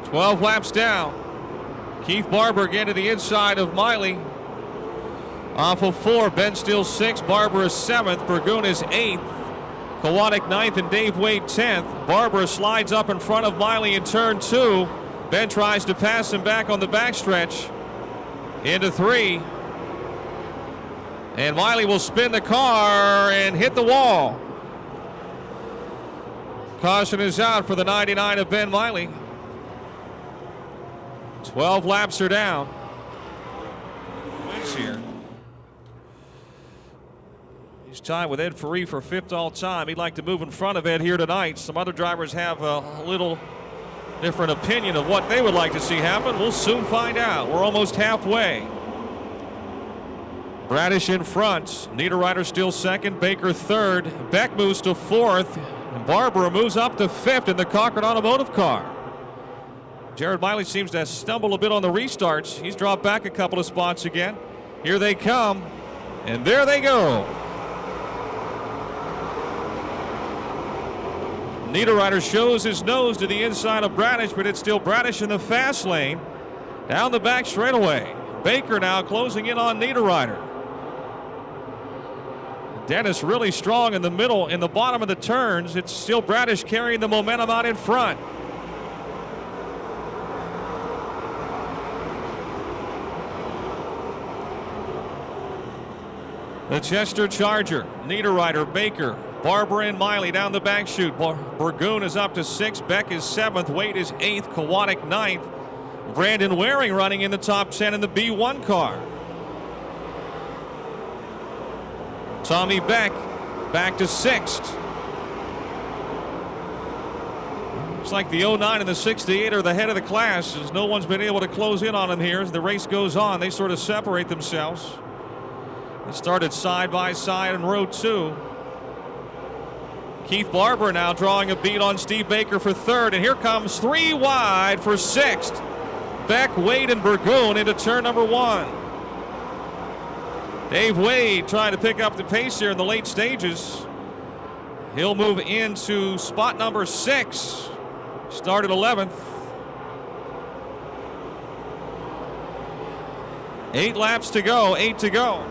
$12 laps down. Keith Barber again to the inside of Miley. Off of 4, Ben still 6th, Barber is 7th, Burgoon is 8th, Kowalik 9th, and Dave Wade 10th. Barber slides up in front of Miley in turn 2. Ben tries to pass him back on the backstretch into 3. And Miley will spin the car and hit the wall. Caution is out for the 99 of Ben Miley. 12 laps are down. Wins here. He's tied with Ed Ferree for 5th all time. He'd like to move in front of Ed here tonight. Some other drivers have a little different opinion of what they would like to see happen. We'll soon find out. We're almost halfway. Bradish in front. Niederreiter still 2nd. Baker 3rd. Beck moves to 4th. And Barber moves up to 5th in the Cochran Automotive car. Jared Miley seems to stumble a bit on the restarts. He's dropped back a couple of spots again. Here they come. And there they go. Niederreiter shows his nose to the inside of Bradish, but it's still Bradish in the fast lane. Down the back straightaway. Baker now closing in on Niederreiter. Dennis really strong in the middle, in the bottom of the turns. It's still Bradish carrying the momentum out in front. The Chester Charger, Niederreiter, Baker, Barber, and Miley down the back chute. Burgoon is up to 6th, Beck is 7th, Wade is 8th, Kowalik 9th. Brandon Waring running in the top 10 in the B1 car. Tommy Beck back to 6th. Looks like the 09 and the 68 are the head of the class, as no one's been able to close in on them here. As the race goes on, they sort of separate themselves. They started side by side in row 2. Keith Barber now drawing a bead on Steve Baker for 3rd, and here comes 3 wide for 6th. Beck, Wade, and Burgoon into turn number 1. Dave Wade trying to pick up the pace here in the late stages. He'll move into spot number 6. Started 11th. 8 laps to go, 8 to go.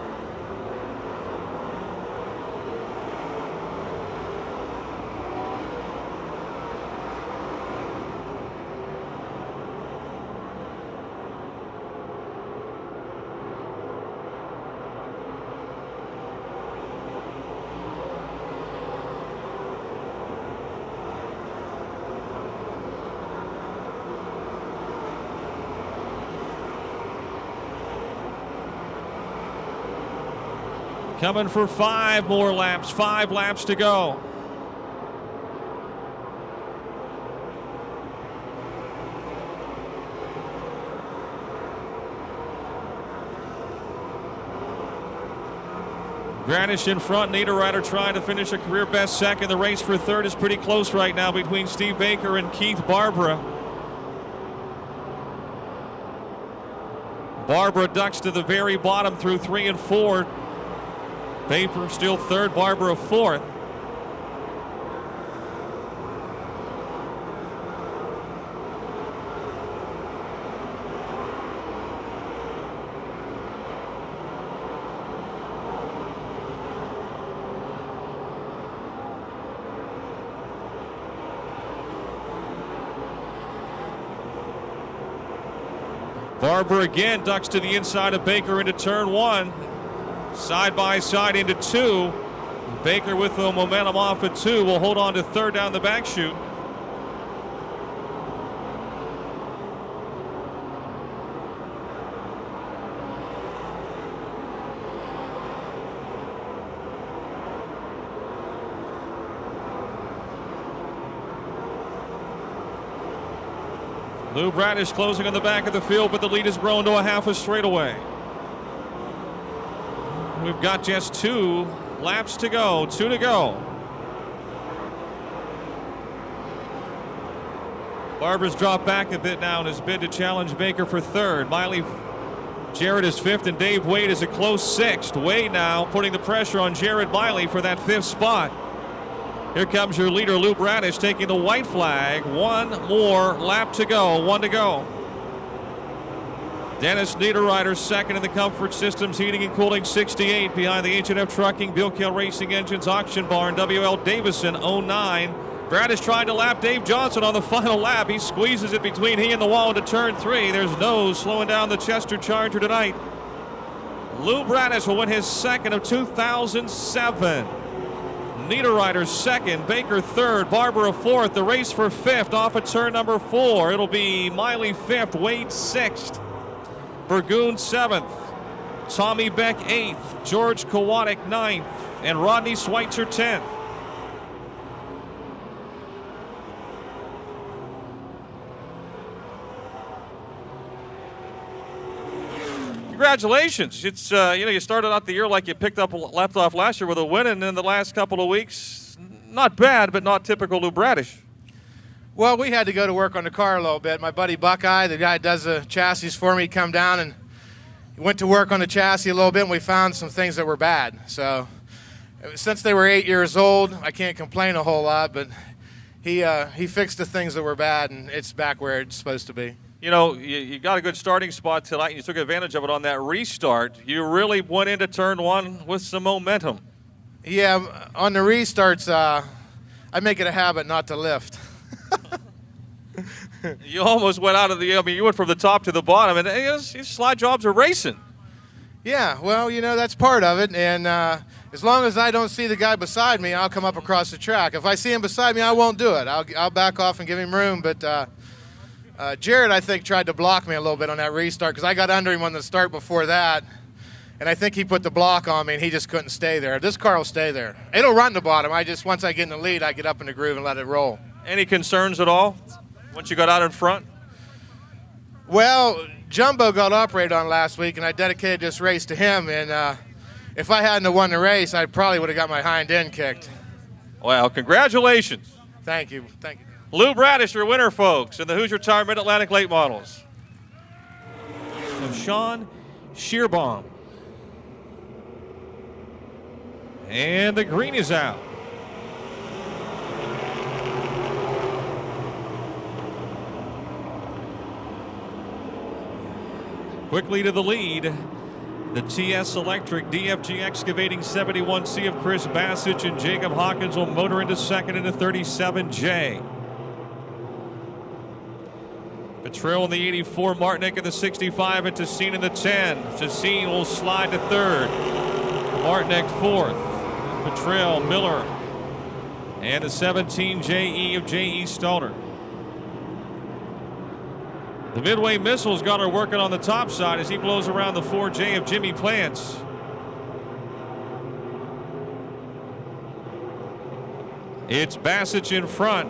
Coming for 5 more laps, 5 laps to go. Granish in front, Niederreiter trying to finish a career best second. The race for 3rd is pretty close right now between Steve Baker and Keith Barbara. Barbara ducks to the very bottom through 3 and 4. Baker still 3rd, Barbara 4th. Barber again ducks to the inside of Baker into turn 1. Side by side into 2. Baker with the momentum off at 2 will hold on to 3rd down the back chute. Lou Bradish closing on the back of the field, but the lead has grown to a half a straightaway. We've got just 2 laps to go, 2 to go. Barber's dropped back a bit now in his bid to challenge Baker for 3rd. Miley Jarrett is 5th, and Dave Wade is a close 6th. Wade now putting the pressure on Jared Miley for that 5th spot. Here comes your leader, Lou Bradish, taking the white flag. 1 more lap to go, 1 to go. Dennis Niederreiter 2nd in the Comfort Systems Heating and Cooling 68 behind the H&F Trucking, Bilkel Racing Engines Auction Barn, WL Davison 09. Bradish trying to lap Dave Johnson on the final lap. He squeezes it between he and the wall into turn 3. There's Nose slowing down the Chester Charger tonight. Lou Bradish will win his 2nd of 2007. Niederreiter 2nd, Baker 3rd, Barbara 4th. The race for 5th off of turn number 4. It'll be Miley 5th, Wade 6th. Burgoon 7th, Tommy Beck 8th, George Kowatic 9th, and Rodney Schweitzer 10th. Congratulations. It's you started out the year like you left off last year with a win, and in the last couple of weeks, not bad, but not typical Lou Bradish. Well, we had to go to work on the car a little bit. My buddy Buckeye, the guy that does the chassis for me, come down and he went to work on the chassis a little bit, and we found some things that were bad. So since they were 8 years old, I can't complain a whole lot, but he fixed the things that were bad, and it's back where it's supposed to be. You know, you got a good starting spot tonight, and you took advantage of it on that restart. You really went into turn 1 with some momentum. Yeah, on the restarts, I make it a habit not to lift. You almost went out of you went from the top to the bottom, and these slide jobs are racing. Yeah, well, that's part of it, and as long as I don't see the guy beside me, I'll come up across the track. If I see him beside me, I won't do it. I'll back off and give him room, but Jared, I think, tried to block me a little bit on that restart because I got under him on the start before that, and I think he put the block on me, and he just couldn't stay there. This car will stay there. It'll run the bottom. Once I get in the lead, I get up in the groove and let it roll. Any concerns at all once you got out in front? Well, Jumbo got operated on last week, and I dedicated this race to him, and if I hadn't have won the race, I probably would have got my hind end kicked. Well, congratulations. Thank you. Thank you. Lou Bradish, your winner, folks, in the Hoosier Tire Mid-Atlantic Late Models. And Sean Shearbaum. And the green is out. Quickly to the lead, the TS Electric DFG Excavating 71C of Chris Bassich and Jacob Hawkins will motor into second in the 37J. Patrell in the 84, Martinick in the 65, and Tessine in the 10. Tessine will slide to third. Martinick fourth. Patrell, Miller, and the 17 JE of J.E. Stalter. The Midway Missiles got her working on the top side as he blows around the 4J of Jimmy Plants. It's Bassich in front.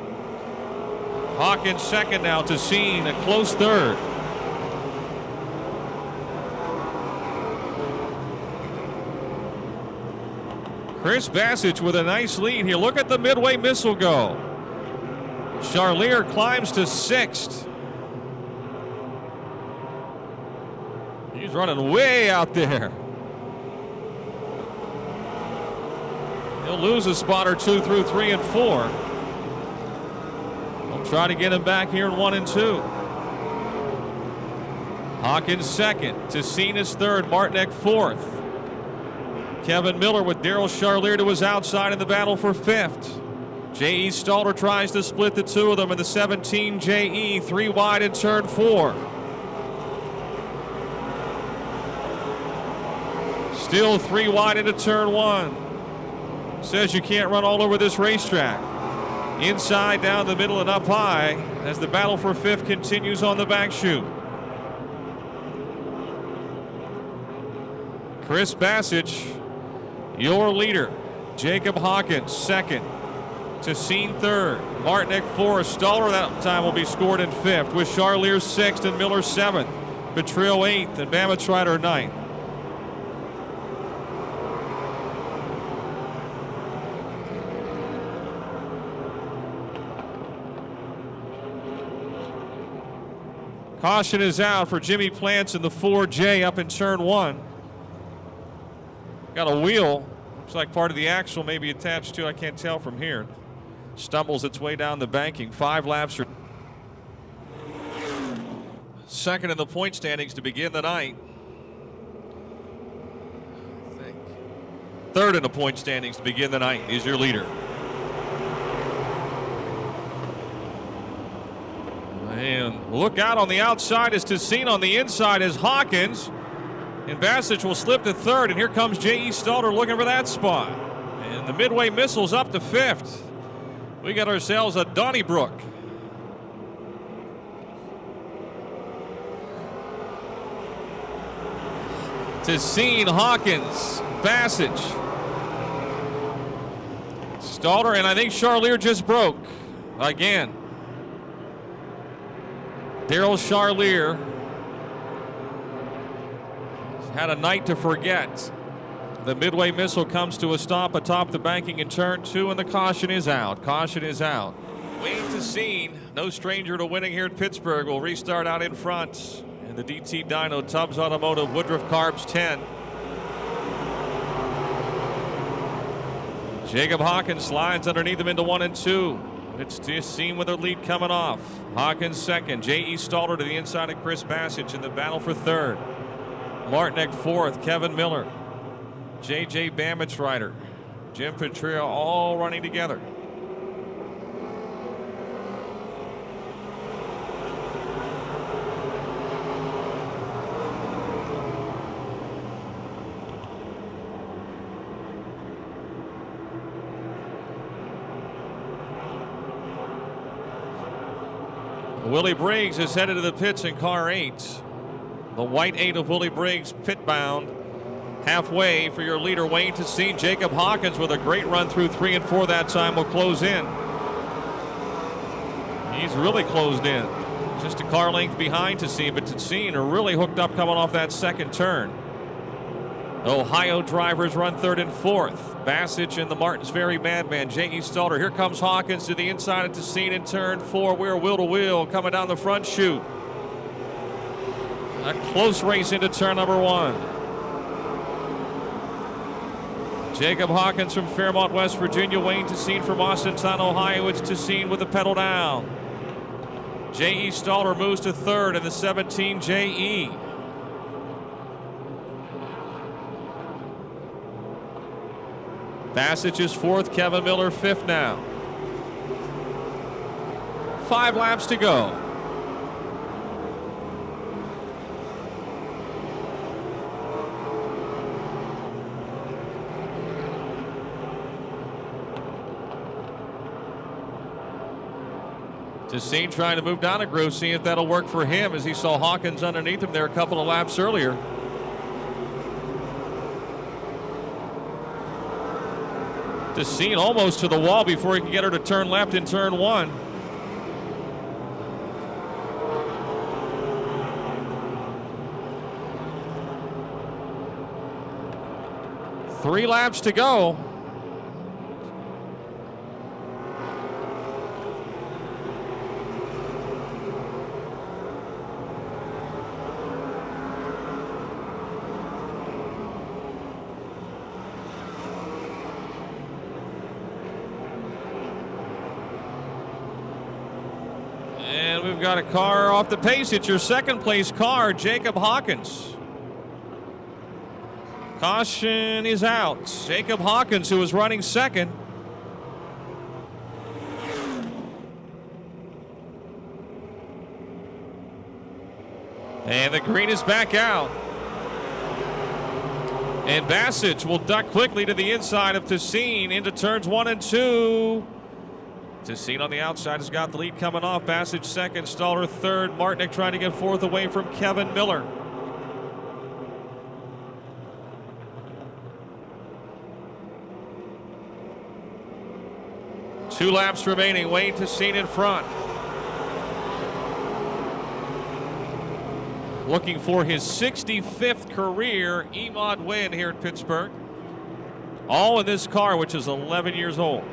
Hawkins second now. Tessine a close third. Chris Bassich with a nice lead here. Look at the Midway Missile go. Charlier climbs to sixth. He's running way out there. He'll lose a spot or two through 3 and 4. We'll try to get him back here in 1 and 2. Hawkins second. Tessine is third. Martinick fourth. Kevin Miller with Daryl Charlier to his outside in the battle for fifth. J.E. Stalter tries to split the two of them in the 17 J.E. 3 wide in turn 4. Still 3 wide into turn 1. Says you can't run all over this racetrack. Inside, down the middle, and up high as the battle for fifth continues on the back chute. Chris Bassich, your leader. Jacob Hawkins second. Tessine third. Martinick fourth. Stalter that time will be scored in fifth, with Charlier sixth and Miller seventh. Petrillo eighth and Bamitschreider ninth. Caution is out for Jimmy Plants in the 4J up in turn 1. Got a wheel. Looks like part of the axle may be attached to, I can't tell from here. Stumbles its way down the banking. 5 laps. Second in the point standings to begin the night. Third in the point standings to begin the night is your leader. And look out on the outside as Tessine, on the inside is Hawkins. And Bassich will slip to third, and here comes J.E. Stalter looking for that spot. And the Midway Missile's up to fifth. We got ourselves a Donnybrook. Tessine, Hawkins, Bassich, Stalter, and I think Charlier just broke again. Daryl Charlier had a night to forget. The Midway Missile comes to a stop atop the banking in turn 2, and the caution is out. Caution is out. Wayne Tessine, no stranger to winning here at Pittsburgh, will restart out in front. And the DT Dyno Tubbs Automotive Woodruff Carbs 10. Jacob Hawkins slides underneath him into 1 and 2. It's Tessine with a lead coming off. Hawkins second. J.E. Stalter to the inside of Chris Bassich in the battle for third. Martinick fourth. Kevin Miller. J.J. Bamitschreider. Jim Petrillo all running together. Willie Briggs is headed to the pits in car 8. The white 8 of Willie Briggs, pit bound, Halfway for your leader, Wayne Tessine. Jacob Hawkins with a great run through 3 and 4 that time will close in. He's really closed in. Just a car length behind Tessine, but Tessine are really hooked up coming off that second turn. Ohio drivers run 3rd and 4th. Bassage and the Martinsville Madman, J.E. Stalter. Here comes Hawkins to the inside of Tessine in turn 4. We're wheel to wheel coming down the front chute. A close race into turn number 1. Jacob Hawkins from Fairmont, West Virginia. Wayne Tessine from Austintown, Ohio. It's Tessine with the pedal down. J.E. Stalter moves to 3rd in the 17 J.E. Bassage is 4th, Kevin Miller 5th now. 5 laps to go. Tessine trying to move down a groove, see if that'll work for him as he saw Hawkins underneath him there a couple of laps earlier. Tessine almost to the wall before he can get her to turn left in turn 1. Three laps to go. And we've got a car off the pace. It's your second place car, Jacob Hawkins. Caution is out. Jacob Hawkins, who was running second. And the green is back out. And Bassage will duck quickly to the inside of Tessine into turns 1 and 2. Tessine on the outside has got the lead coming off. Bassage second, Stalter third. Martinek trying to get fourth away from Kevin Miller. Two laps remaining. Wayne Tessine in front. Looking for his 65th career EMOD win here at Pittsburgh. All in this car, which is 11 years old.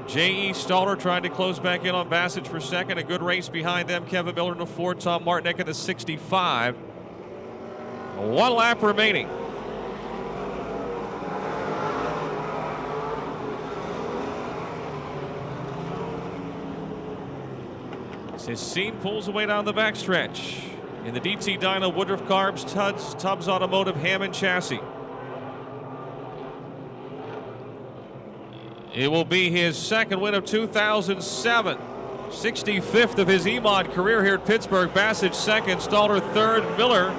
J.E. Stalter trying to close back in on Bassage for second. A good race behind them. Kevin Miller in the 4, Tom Martinek in the 65. 1 lap remaining. Tessine pulls away down the backstretch. In the DT Dyno, Woodruff Carbs, Tubbs Automotive, Hammond Chassis. It will be his second win of 2007. 65th of his EMOD career here at Pittsburgh. Bassage second, Stalter third. Miller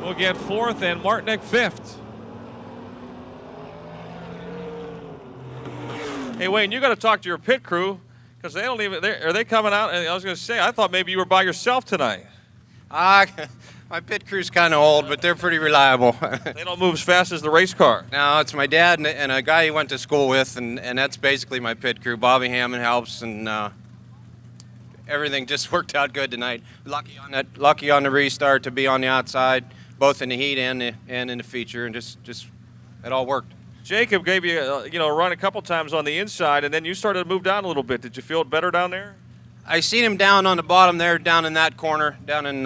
will get fourth, and Martinek fifth. Hey, Wayne, you got to talk to your pit crew. Because they don't even, are they coming out? And I was going to say, I thought maybe you were by yourself tonight. My pit crew's kind of old, but they're pretty reliable. They don't move as fast as the race car. No, it's my dad and a guy he went to school with, and that's basically my pit crew. Bobby Hammond helps, and everything just worked out good tonight. Lucky on the restart to be on the outside, both in the heat and in the feature, and just it all worked. Jacob gave you a run a couple times on the inside, and then you started to move down a little bit. Did you feel it better down there? I seen him down on the bottom there, down in that corner, down in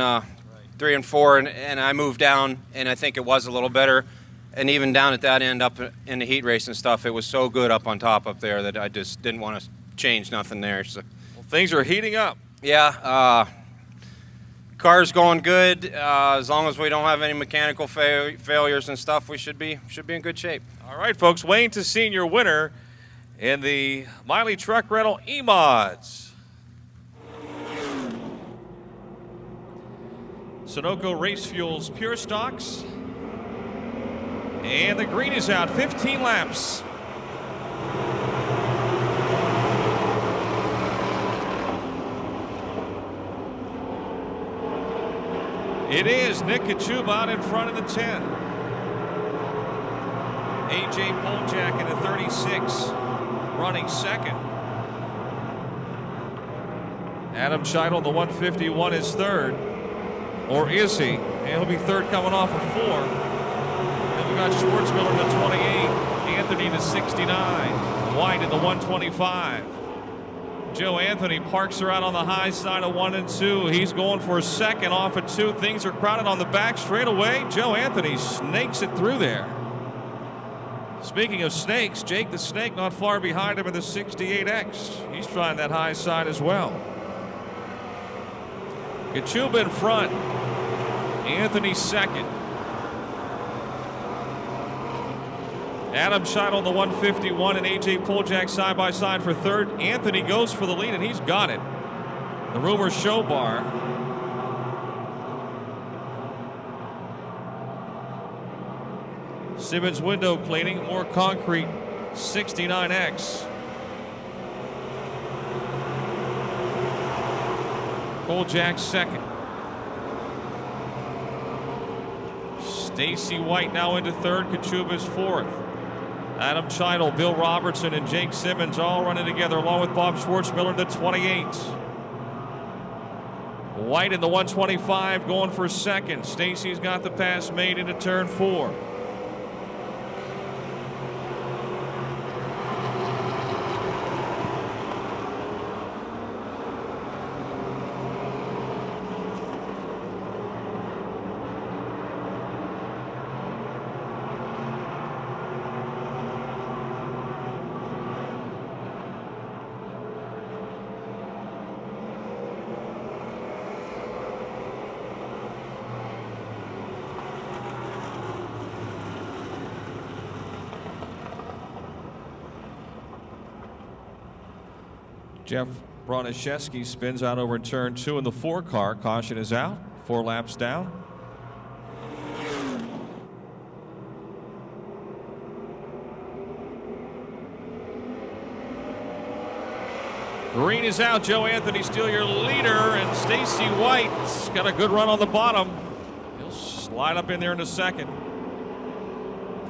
3 and 4, and I moved down, and I think it was a little better. And even down at that end, up in the heat race and stuff, it was so good up on top up there that I just didn't want to change nothing there. So, well, things are heating up. Yeah, car's going good. As long as we don't have any mechanical failures and stuff, we should be in good shape. All right, folks. Wayne Tessine, your winner in the Miley Truck Rental EMODs. Sunoco Race Fuels Pure Stocks. And the green is out. 15 laps. It is Nick Kachuba out in front of the 10. A.J. Poljak in a 36, running second. Adam Scheidel in the 151 is third. Or is he? And he'll be third coming off of 4. Then we got Schwartzmiller in the 28, Anthony to 69, White in the 125. Joe Anthony parks her out on the high side of 1 and 2. He's going for a second off of 2. Things are crowded on the back straightaway. Joe Anthony snakes it through there. Speaking of snakes, Jake the Snake not far behind him in the 68X. He's trying that high side as well. Kachuba in front. Anthony second. Adam Scheidel in the 151 and A.J. Poljak side by side for third. Anthony goes for the lead and he's got it. The Rumor Show Bar. Simmons window cleaning, more concrete 69X. Poljak second. Stacy White now into third. Kachuba's fourth. Adam Scheidel, Bill Robertson, and Jake Simmons all running together along with Bob Schwartzmiller in the 28. White in the 125 going for second. Stacy's got the pass made into turn 4. Jeff Broniszewski spins out over turn 2 in the 4 car. Caution is out. 4 laps down. Green is out. Joe Anthony still your leader, and Stacy White's got a good run on the bottom. He'll slide up in there in a second.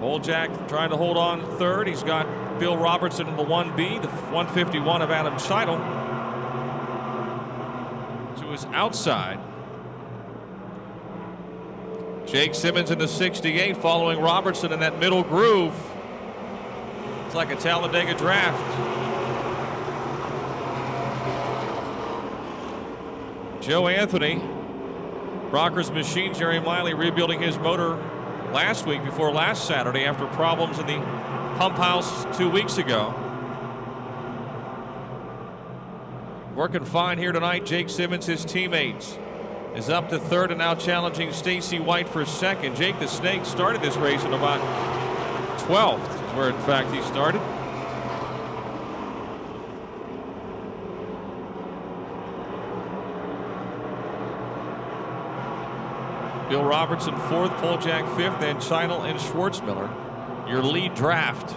Poljak trying to hold on third. He's got Bill Robertson in the 1B, the 151 of Adam Scheidel to his outside. Jake Simmons in the 68 following Robertson in that middle groove. It's like a Talladega draft. Joe Anthony, Brockers Machine, Jerry Miley rebuilding his motor last week before last Saturday after problems in the pump house 2 weeks ago. Working fine here tonight. Jake Simmons, his teammates, is up to third and now challenging Stacy White for second. Jake the Snake started this race at about 12th, is where in fact he started. Bill Robertson fourth, Poljak fifth, and Scheidel and Schwartzmiller your lead draft.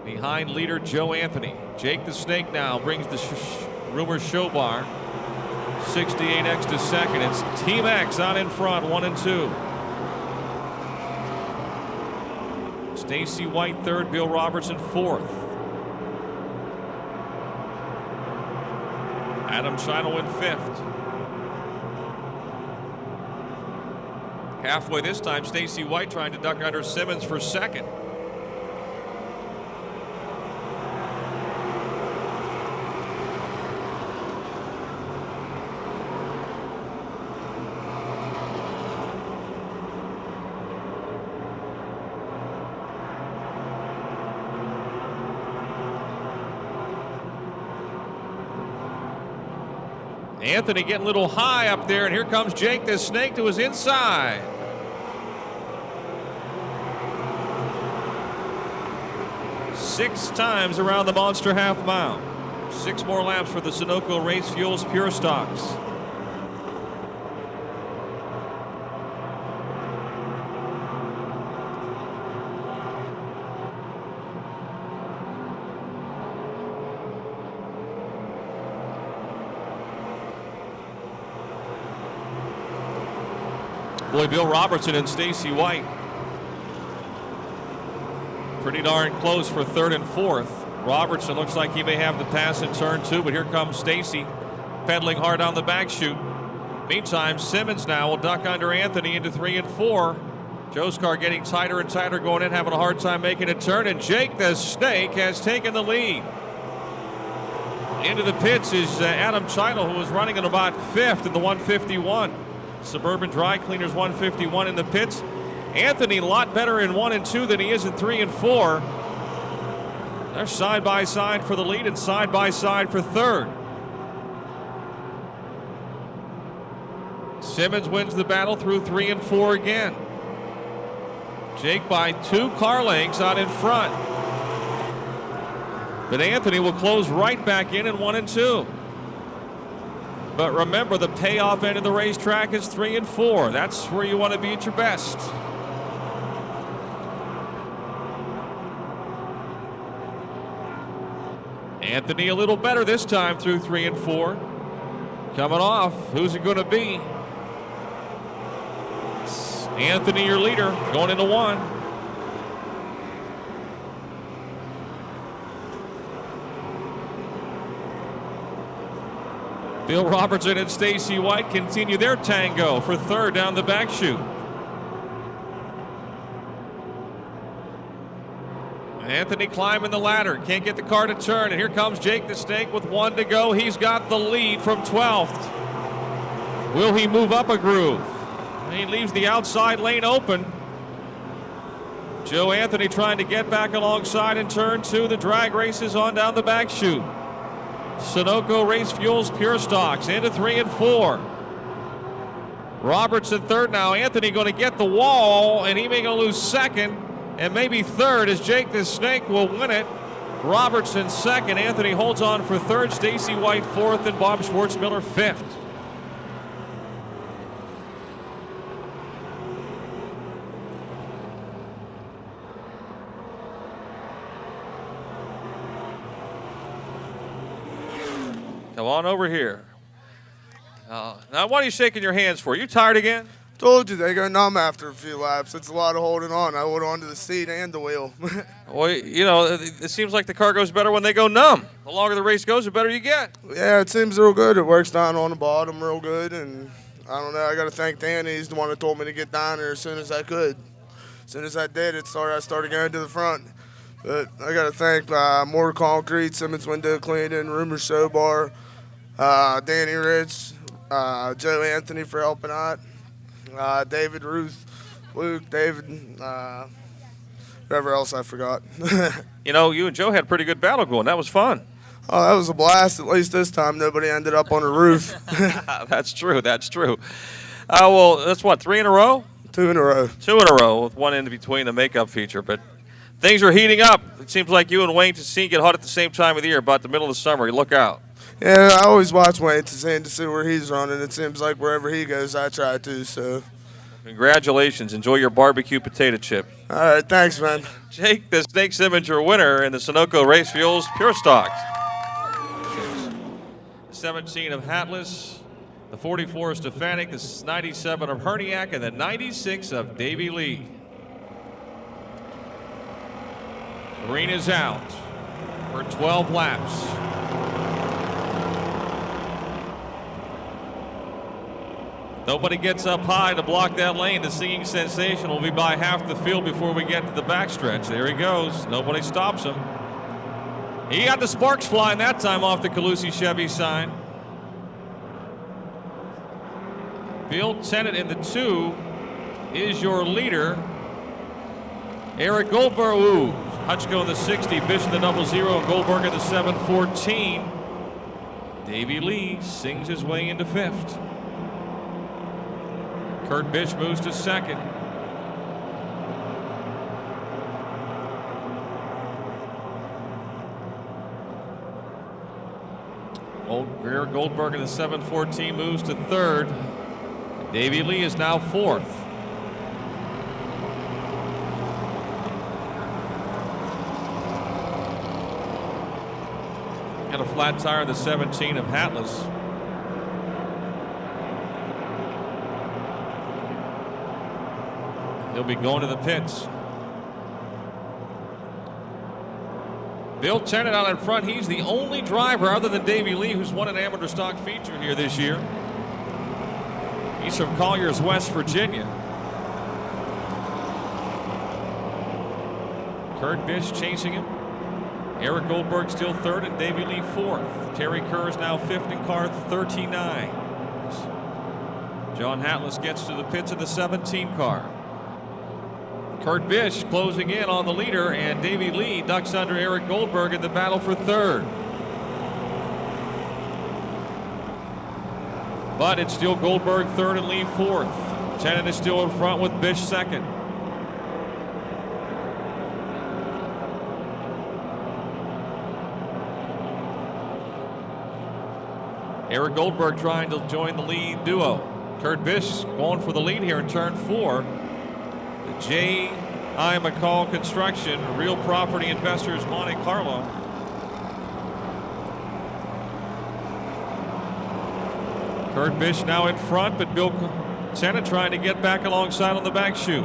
Behind leader Joe Anthony. Jake the Snake now brings the Rumor Show Bar. 68X to second. It's Team X out in front, 1 and 2. Stacy White third, Bill Robertson fourth. Adam Scheidel in fifth. Halfway this time, Stacy White trying to duck under Simmons for second. Anthony getting a little high up there, and here comes Jake the Snake to his inside. Six times around the Monster half mile. 6 more laps for the Sunoco Race Fuels Pure Stocks. Boy, Bill Robertson and Stacy White Pretty darn close for third and fourth. Robertson looks like he may have the pass in turn 2, but here comes Stacy pedaling hard on the back chute. Meantime, Simmons now will duck under Anthony into 3 and 4. Joe's car getting tighter and tighter going in, having a hard time making a turn, and Jake the Snake has taken the lead. Into the pits is Adam Chidle, who was running in about 5th in the 151. Suburban Dry Cleaners 151 in the pits. Anthony a lot better in 1 and 2 than he is in 3 and 4. They're side by side for the lead and side by side for third. Simmons wins the battle through 3 and 4 again. Jake by 2 car lengths out in front. But Anthony will close right back in 1 and 2. But remember, the payoff end of the racetrack is 3 and 4. That's where you want to be at your best. Anthony a little better this time through 3 and 4. Coming off, who's it going to be? Anthony, your leader, going into 1. Bill Robertson and Stacy White continue their tango for third down the back chute. Anthony climbing the ladder, can't get the car to turn, and here comes Jake the Snake with 1 to go. He's got the lead from 12th. Will he move up a groove? He leaves the outside lane open. Joe Anthony trying to get back alongside in turn 2. The drag races on down the back chute. Sunoco Race Fuels Pure Stocks into 3 and 4. Robertson third now. Anthony going to get the wall, and he may going to lose second and maybe third as Jake the Snake will win it. Robertson second. Anthony holds on for third. Stacy White fourth, and Bob Schwartzmiller fifth. Come on over here. Now, what are you shaking your hands for? You tired again? Told you they go numb after a few laps. It's a lot of holding on. I hold on to the seat and the wheel. Well, you know, it seems like the car goes better when they go numb. The longer the race goes, the better you get. Yeah, it seems real good. It works down on the bottom real good. And I don't know, I got to thank Danny. He's the one that told me to get down there as soon as I could. As soon as I did, I started going to the front. But I got to thank More Concrete, Simmons Window Cleaning, Rumor Show Bar, Danny Rich, Joe Anthony for helping out, David, Ruth, Luke, David, whoever else I forgot. You know, you and Joe had a pretty good battle going. That was fun. Oh, that was a blast. At least this time, nobody ended up on the roof. That's true. That's true. Well, that's what, 3 in a row? 2 in a row. 2 in a row with one in between the makeup feature. But things are heating up. It seems like you and Wayne Tassine get hot at the same time of the year, about the middle of the summer. You look out. Yeah, I always watch Wayne Tassine to see where he's running. It seems like wherever he goes, I try to. So, congratulations. Enjoy your barbecue potato chip. All right, thanks, man. Jake the Snake Simmons, your winner in the Sunoco Race Fuels Pure Stocks. 17 of Hatless, the 44 of Stefanik, the 97 of Herniak, and the 96 of Davey Lee. Green is out for 12 laps. Nobody gets up high to block that lane. The singing sensation will be by half the field before we get to the backstretch. There he goes. Nobody stops him. He got the sparks flying that time off the Calusi Chevy sign. Bill Tennant in the 2 is your leader. Eric Goldberg, Hutchko in the 60, Bish in the 00, and Goldberg in the 714. Davey Lee sings his way into 5th. Kurt Bish moves to 2nd. Greer Goldberg in the 714 moves to 3rd. Davey Lee is now 4th. Got a flat tire in the 17 of Hatless. He'll be going to the pits. Bill Tennant out in front. He's the only driver other than Davey Lee who's won an amateur stock feature here this year. He's from Colliers, West Virginia. Kurt Bish chasing him. Eric Goldberg still third and Davey Lee fourth. Terry Kerr is now fifth in car 39. John Hatless gets to the pits of the 17 car. Kurt Bish closing in on the leader, and Davey Lee ducks under Eric Goldberg in the battle for third. But it's still Goldberg third and Lee fourth. Tennant is still in front with Bish second. Eric Goldberg trying to join the lead duo. Kurt Bish going for the lead here in turn 4. The J.I. McCall Construction, Real Property Investors, Monte Carlo. Kurt Bish now in front, but Bill Tennant trying to get back alongside on the back chute.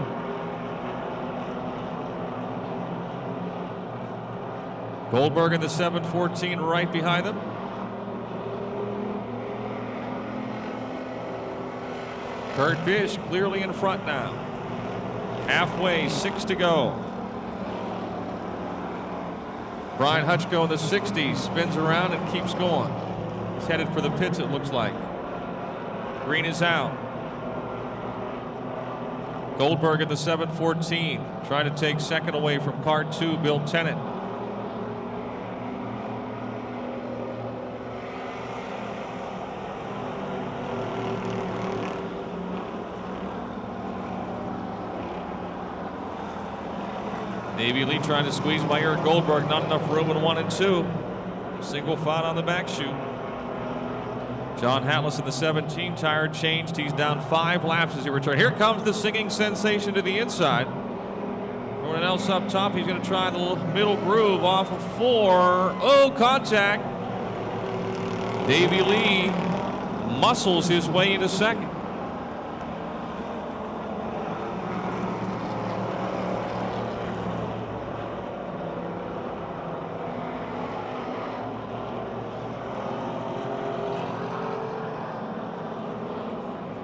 Goldberg in the 714 right behind them. Kurt Bish clearly in front now. Halfway, 6 to go. Brian Hutchko in the 60s spins around and keeps going. He's headed for the pits, it looks like. Green is out. Goldberg at the 714, trying to take second away from car 2, Bill Tennant. Davey Lee trying to squeeze by Eric Goldberg. Not enough room in 1 and 2. Single fought on the back chute. John Hatless in the 17 tire changed. He's down 5 laps as he returns. Here comes the singing sensation to the inside. Everyone else up top. He's going to try the middle groove off of 4. Oh, contact. Davey Lee muscles his way into second.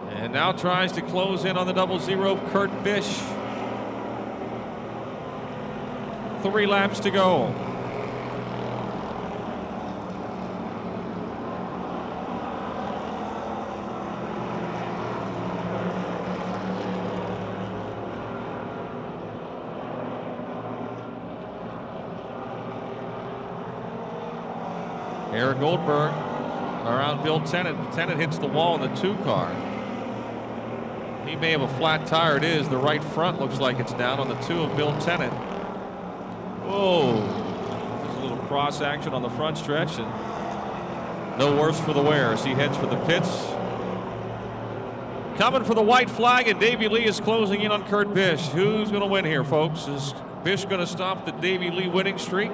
And now tries to close in on the 00 of Kurt Bish. 3 laps to go. Eric Goldberg around Bill Tennant. Tennant hits the wall in the 2 car. He may have a flat tire. It is. The right front looks like it's down on the 2 of Bill Tennant. Whoa. There's a little cross action on the front stretch, and no worse for the wear as he heads for the pits. Coming for the white flag, and Davey Lee is closing in on Kurt Bish. Who's going to win here, folks? Is Bish going to stop the Davey Lee winning streak?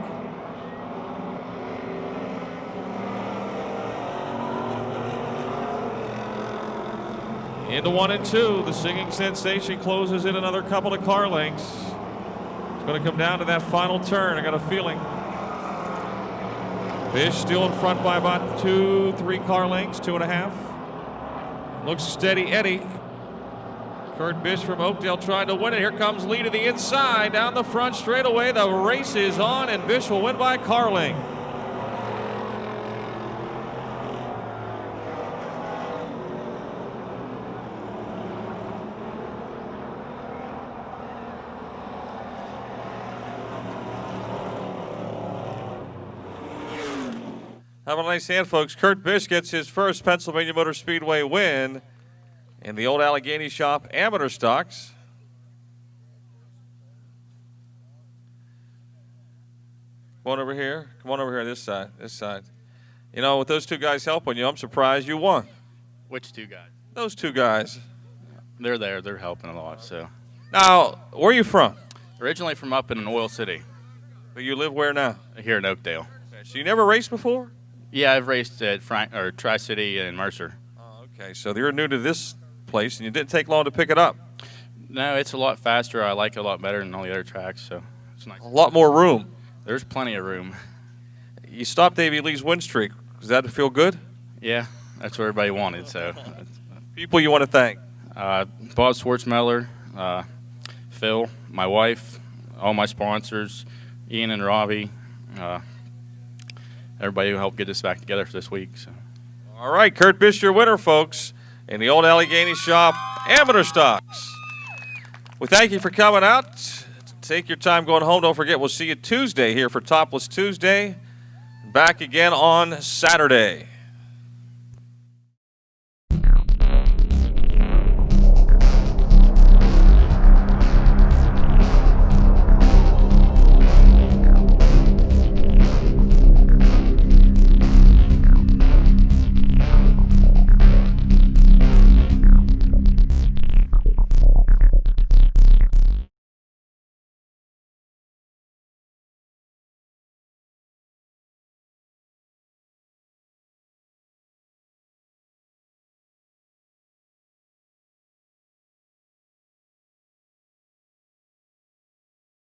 Into 1 and 2, the singing sensation closes in another couple of car lengths. It's going to come down to that final turn, I got a feeling. Bish still in front by about 2-3 car lengths, 2.5. Looks steady Eddie. Kurt Bish from Oakdale trying to win it. Here comes Lee to the inside, down the front straightaway. The race is on, and Bish will win by car length. Have a nice hand, folks. Kurt Bish gets his first Pennsylvania Motor Speedway win in the old Allegheny Shop Amateur Stocks. Come on over here. Come on over here, this side. This side. You know, with those 2 guys helping you, I'm surprised you won. Which 2 guys? Those 2 guys. They're there. They're helping a lot. So. Now, where are you from? Originally from up in Oil City. But you live where now? Here in Oakdale. Okay, so you never raced before? Yeah, I've raced at Tri-City and Mercer. Oh, okay. So you're new to this place, and you didn't take long to pick it up. No, it's a lot faster. I like it a lot better than all the other tracks, so it's nice. A lot more room. There's plenty of room. You stopped Davey Lee's win streak. Does that feel good? Yeah, that's what everybody wanted. So, People you want to thank? Bob Schwartzmeller, Phil, my wife, all my sponsors, Ian and Robbie, everybody who helped get us back together for this week. So. All right, Kurt Bish, your winner, folks, in the old Allegheny Shop Amateur Stocks. We thank you for coming out. Take your time going home. Don't forget, we'll see you Tuesday here for Topless Tuesday. Back again on Saturday.